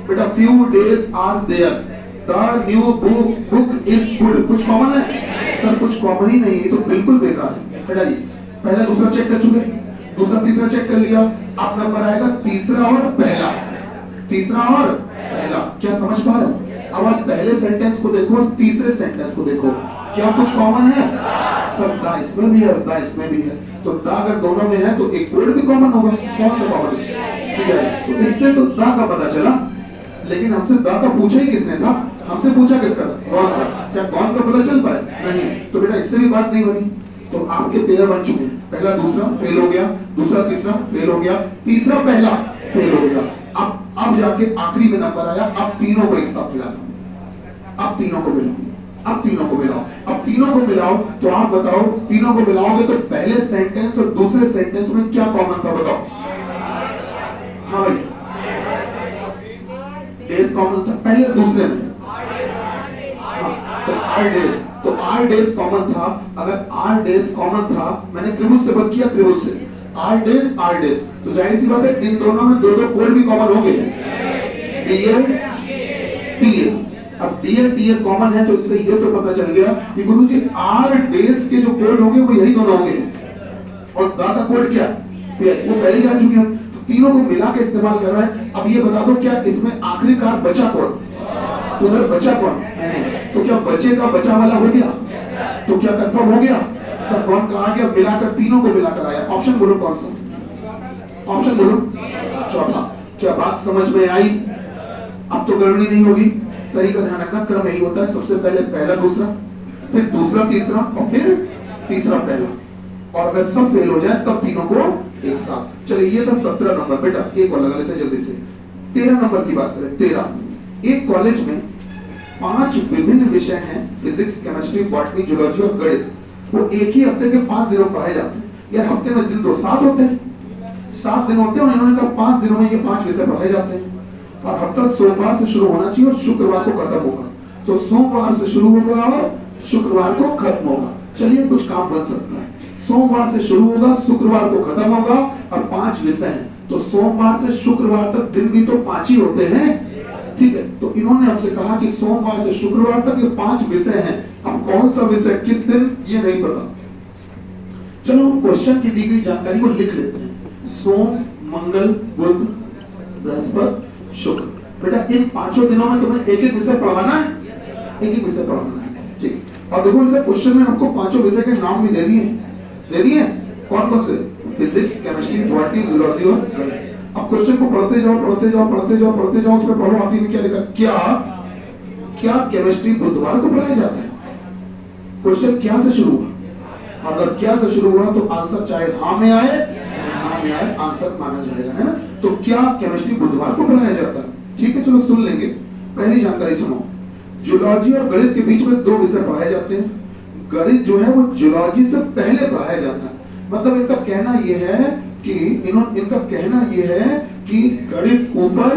बेटा few days are there, the new book is good, कुछ कॉमन है? सर कुछ कॉमन ही नहीं है, तो बिल्कुल बेकार है। बेटा जी पहला दूसरा चेक कर चुके, दूसरा तीसरा चेक कर लिया, अब नंबर आएगा तीसरा और पहला। तीसरा और पहला क्या समझ पा रहे हो? अब आप पहले सेंटेंस को देखो और तीसरे सेंटेंस को देखो, क्या कुछ कॉमन है? सर दा इसमें भी है, दा इसमें भी है। तो दा अगर दोनों में है तो एक वर्ड भी कॉमन होगा। कौन सा कॉमन है? तो इससे तो दा का पता चला, लेकिन हमसे दा का पूछा ही किसने था? हमसे पूछा किसका था? कौन था? क्या कौन का पता चल पाया? नहीं। तो बेटा इससे भी बात नहीं बनी। तो आपके 13 बन चुके हैं। पहला दूसरा फेल हो गया, दूसरा तीसरा फेल हो गया, तीसरा पहला फेल हो गया। अब जाके आखिरी में नंबर आया, अब तीनों को एक साथ मिला दो। अब तीनों को मिलाओ, अब तीनों को मिलाओ, अब तीनों को मिलाओ। तो आप बताओ, तीनों को मिलाओगे तो पहले सेंटेंस और दूसरे सेंटेंस में क्या कॉमन था? बताओ। हाँ भाई, डेज कॉमन था पहले दूसरे में। तो आर डेज, तो आर डेज कॉमन था। अगर आर डेज कॉमन था, मैंने त्रिभुज से बंद किया, त्रिभुज से आर डेज, तो जाहिर सी बात है इन दोनों में दो कोड भी कॉमन होंगे, डीएल टीएल। अब डीएल टीएल कॉमन है तो इससे ये तो पता चल गया कि गुरुजी आर डेज के जो कोड होंगे वो यही दोनों होंगे, और दा का कोड क्या वो पहले जान चुके हम। तो तीनों को मिला के इस्तेमाल कर रहे हैं। अब ये बता दो, क्या इसमें आखिरकार बचा कौन? उधर बचा कौन? तो क्या बचे का बचा वाला हो गया? तो क्या कंफर्म हो गया? सर कौन कहा गया? मिलाकर, तीनों को मिलाकर आया। ऑप्शन बोलो कौन सा? ऑप्शन बोलो चौथा। क्या बात समझ में आई? अब तो गड़बड़ी नहीं होगी। तरीका ध्यान रखना, क्रम यही होता है, सबसे पहले पहला दूसरा, फिर दूसरा तीसरा और फिर तीसरा पहला, और अगर सब फेल हो जाए तब तीनों को एक साथ। चलिए ये था 17 नंबर। बेटा एक और लगा लेते हैं जल्दी से। 13 नंबर की बात करें। 13, एक कॉलेज में 5 विभिन्न विषय हैं, फिजिक्स, केमिस्ट्री, बॉटनी, जूलॉजी और गणित। वो एक ही हफ्ते के 5 दिनों पढ़ाए जाते हैं। यार हफ्ते में दिन तो 7 होते हैं, 7 दिन होते हैं, और इन्होंने कहा 5 दिनों में ये 5 विषय पढ़ाए जाते हैं। और हफ्ता सोमवार से शुरू होना चाहिए और शुक्रवार को खत्म होगा। तो सोमवार से शुरू होगा और शुक्रवार को खत्म होगा। चलिए कुछ काम बन सकता है। सोमवार से शुरू होगा, शुक्रवार को खत्म होगा, और 5 विषय हैं, तो सोमवार से शुक्रवार तक दिन भी तो 5 ही होते हैं। ठीक है, तो इन्होंने हमसे कहा कि सोमवार से शुक्रवार तक ये 5 विषय हैं। अब कौन सा विषय किस दिन ये नहीं पता। चलो क्वेश्चन की दी गई जानकारी को लिख लेते हैं। सोम, मंगल, बुध, बृहस्पति, शुक्र। बेटा इन 5 दिनों में तुम्हें एक एक विषय पढ़ाना है, एक एक विषय पढ़ाना है। ठीक, और देखो क्वेश्चन में हमको 5 विषय के नाम भी दे दिए। कौन कौन से? फिजिक्स, केमिस्ट्री, बॉटनी, जूलॉजी और गणित। अब क्वेश्चन को पढ़ते जाओ, उसमें पढ़ो आखिरी में क्या लिखा। क्या केमिस्ट्री बुधवार को पढ़ाया जाता है? क्वेश्चन क्या से शुरू हुआ, अगर क्या से शुरू हुआ तो आंसर चाहे हाँ में आए चाहे ना में आए आंसर माना जाएगा, है ना। तो क्या केमिस्ट्री बुधवार को पढ़ाया जाता है? ठीक है, चलो सुन लेंगे। पहली जानकारी सुनो, जूलॉजी और गणित के बीच में 2 विषय पढ़ाए जाते हैं। गणित जो है वो जूलॉजी से पहले पढ़ाया जाता है। मतलब इनका कहना यह है कि गणित ऊपर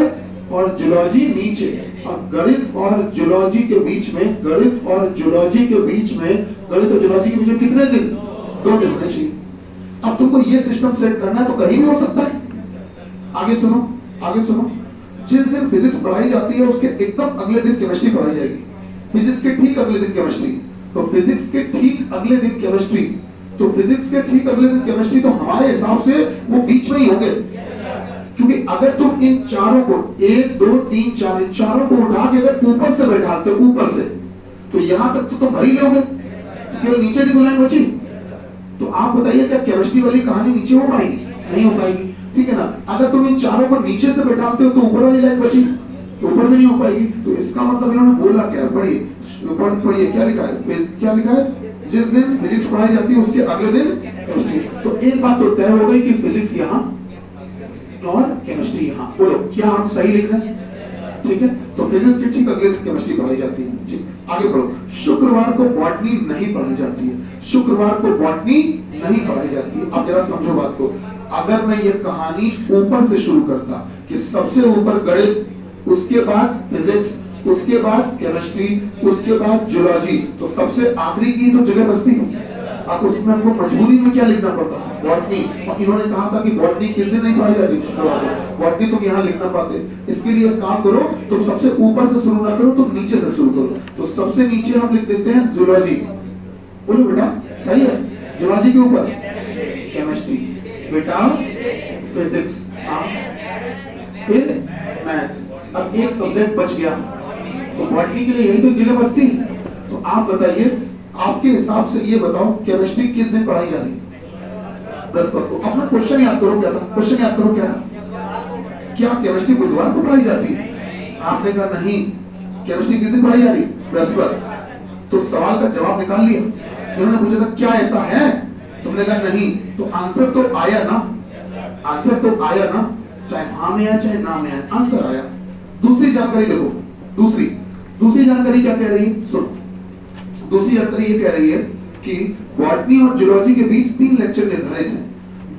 और जूलॉजी नीचे। अब गणित और जूलॉजी के बीच में, गणित और जूलॉजी के बीच में, गणित और जूलॉजी के बीच में कितने दिन? 2 दिन होने चाहिए। अब तुमको ये सिस्टम सेट करना है तो कहीं भी हो सकता है। आगे सुनो, आगे सुनो। जिस दिन फिजिक्स पढ़ाई जाती है उसके एकदम अगले दिन केमिस्ट्री पढ़ाई जाएगी। फिजिक्स के ठीक अगले दिन केमिस्ट्री, तो फिजिक्स के ठीक अगले दिन केमिस्ट्री, तो फिजिक्स के ठीक अगले दिन केमिस्ट्री, तो हमारे हिसाब से वो बीच में ही होंगे। क्योंकि अगर तुम इन चारों को 1 2 3 4 इन चारों को उठा के अगर ऊपर से बैठाते हो, ऊपर से, तो यहां तक तो तुम भर ही लोगे, केवल नीचे की 2 लाइन बची। तो आप बताइए क्या केमिस्ट्री वाली कहानी नीचे हो पाएगी? नहीं हो पाएगी, ठीक है ना। अगर तुम इन चारों को नीचे से बैठाते हो तो ऊपर वाली लाइन बची, तो ऊपर में नहीं हो पाएगी। तो इसका मतलब इन्होंने बोला क्या है? पढ़िए पढ़िए, क्या लिखा है? क्या लिखा है? जिस दिन फिजिक्स पढ़ाई जाती है उसके अगले दिन केमिस्ट्री। तो एक बात तो तय हो गई कि फिजिक्स यहाँ और केमिस्ट्री यहाँ। बोलो क्या हम सही लिख रहे हैं? ठीक है। तो फिजिक्स के ठीक अगले दिन केमिस्ट्री पढ़ाई जाती है। ठीक, आगे बढ़ो। शुक्रवार को बॉटनी नहीं पढ़ाई जाती है। शुक्रवार को बॉटनी नहीं पढ़ाई जाती है। अब जरा समझो बात को। अगर मैं ये कहानी ऊपर से शुरू करता कि सबसे ऊपर गणित, उसके बाद फिजिक्स, उसके बाद केमिस्ट्री, उसके बाद जूलॉजी, तो सबसे आखिरी की तो जगह बचती है। अब उसमें हमको मजबूरी में क्या लिखना पड़ता है? बॉटनी। और इन्होंने कहा था कि बॉटनी किस दिन नहीं पढ़ाई जाती? शुक्रवार को। बॉटनी तुम यहाँ लिखना पाते। इसके लिए काम करो, तुम सबसे ऊपर से शुरू ना करो, तुम नीचे से शुरू करो। तो सबसे नीचे हम लिख देते हैं जूलॉजी। बोलो बेटा, सही है। जूलॉजी के ऊपर केमिस्ट्री, बेटा फिजिक्स, फिर मैथ्स। अब एक सब्जेक्ट बच गया, तो बॉटनी के लिए यही तो जगह बचती है। तो आप बताइए, आपके हिसाब से ये बताओ केमिस्ट्री किस दिन पढ़ाई जा रही है? बृहस्पति को। अपना क्वेश्चन याद करो क्या था? क्वेश्चन याद करो क्या था? क्या केमिस्ट्री बुधवार को पढ़ाई जाती है? आपने कहा नहीं। केमिस्ट्री किस दिन पढ़ाई जा रही है? बृहस्पति। तो सवाल का जवाब निकाल लिया। इन्होंने पूछा था क्या ऐसा है? तुमने कहा नहीं। तो आंसर तो आया ना, आंसर तो आया ना, चाहे हाँ में आया चाहे ना में आया, आंसर आया। दूसरी जानकारी देखो, दूसरी जानकारी क्या कह रही है? सुनो, दूसरी जानकारी ये कह रही है कि बॉटनी और जूलॉजी के बीच 3 लेक्चर निर्धारित हैं।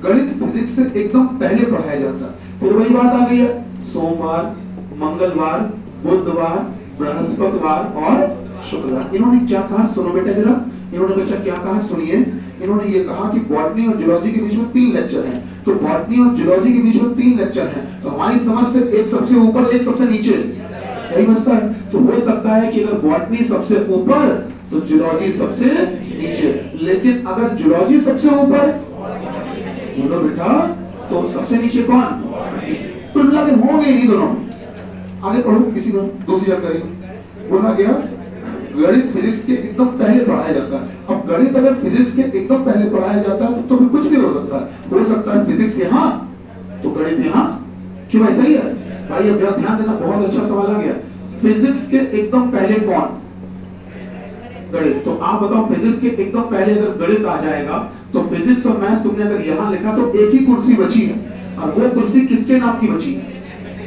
गणित फिजिक्स से एकदम पहले पढ़ाया जाता है। फिर वही बात आ गई है, सोमवार, मंगलवार, बुधवार, बृहस्पतिवार और शुक्रवार। इन्होंने क्या कहा? सुनो बेटा जरा, इन्होंने बच्चा क्या कहा? सुनिए। इन्होंने ये कहा कि बॉटनी और जूलॉजी के बीच में 3 लेक्चर हैं। तो बॉटनी और जूलॉजी के बीच में 3 लेक्चर हैं, तो हमारी समझ से एक सबसे ऊपर एक सबसे नीचे, यही बचता है। तो हो सकता है कि अगर बॉटनी सबसे ऊपर तो जूलॉजी सबसे नीचे, लेकिन अगर जूलॉजी सबसे ऊपर, बोलो बेटा, तो सबसे नीचे कौन? तुलना के होंगे इन्हीं दोनों में। आगे पढ़ो, किसी में दूसरी जानकारी में बोला गया गणित फिजिक्स के एकदम पहले पढ़ाया जाता है। अब गणित अगर फिजिक्स के एकदम पहले पढ़ाया जाता है तो फिर कुछ भी हो सकता है। हो सकता है फिजिक्स यहाँ तो गणित यहाँ। क्यों ऐसा ही है भाई? अब जरा ध्यान देना, बहुत अच्छा सवाल आ गया। फिजिक्स के एकदम पहले कौन? गणित। तो आप बताओ, फिजिक्स के एकदम पहले अगर गणित आ जाएगा तो फिजिक्स और मैथ्स तुमने अगर यहाँ लिखा तो एक ही कुर्सी बची है, और वो कुर्सी किसके नाम की बची है?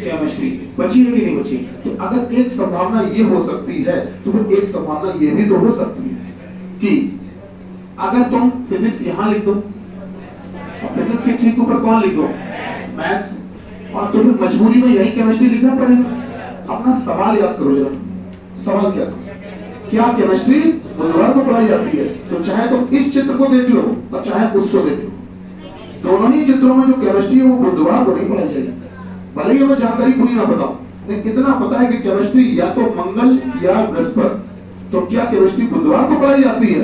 केमिस्ट्री। बची है कि नहीं बची? तो अगर एक संभावना ये हो सकती है तो फिर एक संभावना ये भी तो हो सकती है कि अगर तुम फिजिक्स यहाँ लिख दो और फिजिक्स के ठीक ऊपर कौन लिख दो? मैथ्स, और तो फिर मजबूरी में यही केमिस्ट्री लिखना पड़ेगा। अपना सवाल याद करो जरा, सवाल क्या था? क्या केमिस्ट्री बुधवार को पढ़ाई जाती है? तो चाहे तुम इस चित्र को देख लो और चाहे उसको देख लो, दोनों ही चित्रों में जो केमिस्ट्री है वो बुधवार को नहीं पढ़ाई जाएगी। भले ही हमें जानकारी पूरी ना पता, लेकिन इतना पता है कि केमिस्ट्री या तो मंगल या बृहस्पति। तो क्या केमिस्ट्री बुधवार को पढ़ाई जाती है?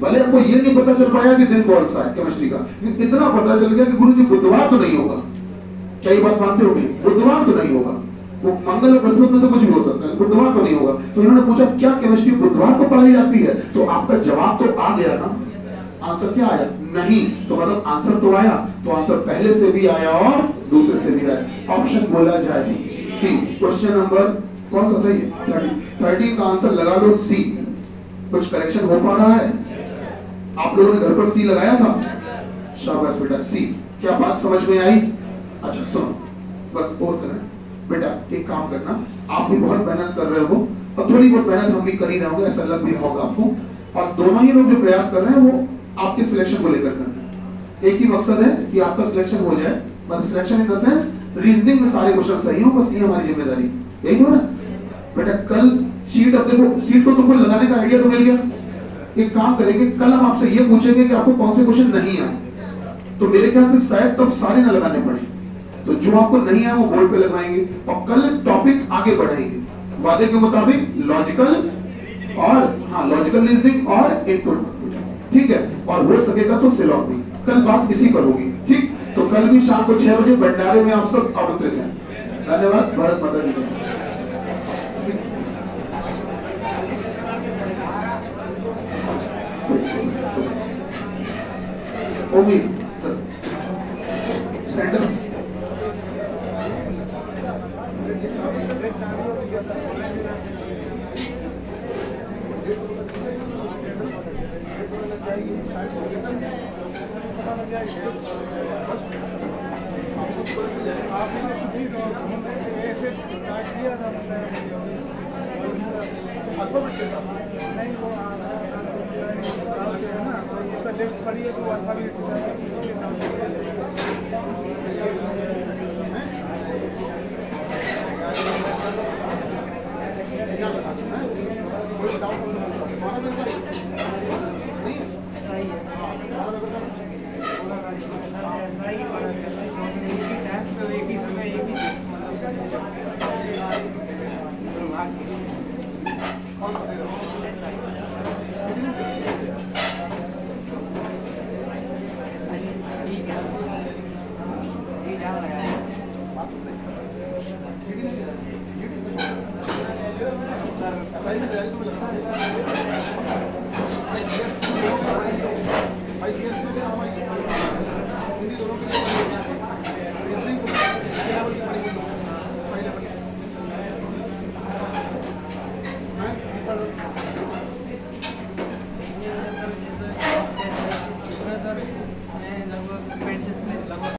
भले हमको ये नहीं पता चल पाया कि दिन कौन सा है केमिस्ट्री का, लेकिन इतना पता चल गया कि गुरुजी बुधवार तो नहीं होगा। क्या ये बात मानते हो? बुधवार तो नहीं होगा, वो मंगल और बृहस्पति में से कुछ भी हो सकता है, बुधवार तो नहीं होगा। तो इन्होंने पूछा क्या केमिस्ट्री बुधवार को पढ़ाई जाती है? तो आपका जवाब तो आ गया ना। आंसर क्या आया? नहीं। तो मतलब आंसर तो आया, तो आंसर पहले से भी आया और दूसरे से भी आया। ऑप्शन बोला जाए सी। क्वेश्चन नंबर कौन सा था ये? 13 का आंसर लगा लो सी। कुछ करेक्शन हो पा रहा है? आप लोगों ने घर पर सी लगाया था? शाबाश बेटा, सी। क्या बात समझ में आई? अच्छा सुनो, बस और करें बेटा, एक काम करना, आप भी बहुत मेहनत कर रहे हो और थोड़ी बहुत मेहनत हम भी कर ही रहे होंगे, ऐसा लग भी रहा होगा आपको। और दोनों ही लोग जो प्रयास कर रहे हैं वो आपके सिलेक्शन को लेकर कर रहे हैं। एक ही मकसद है कि आपका सिलेक्शन हो जाए, मतलब selection in the sense reasoning में सारे क्वेश्चन सही हो, बस ये हमारी जिम्मेदारी, यही हो ना बेटा। कल शीट, अब देखो सीट को तुमको लगाने का आइडिया तो मिल गया। एक काम करेंगे, कल हम आपसे ये पूछेंगे कि आपको कौन से क्वेश्चन नहीं आए, तो मेरे ख्याल से शायद तब सारे ना लगाने पड़े, तो जो आपको नहीं आए वो बोर्ड पे लगवाएंगे और कल टॉपिक आगे बढ़ाएंगे वादे के मुताबिक, लॉजिकल और हाँ लॉजिकल रीजनिंग और इनपुट, ठीक है। और हो सकेगा तो सिलॉग भी, कल बात इसी पर होगी, ठीक। तो कल भी शाम को 6 बजे भंडारे में आप सब आमंत्रित हैं। धन्यवाद। भारत माता की जय। उम्मीद सेंटर सर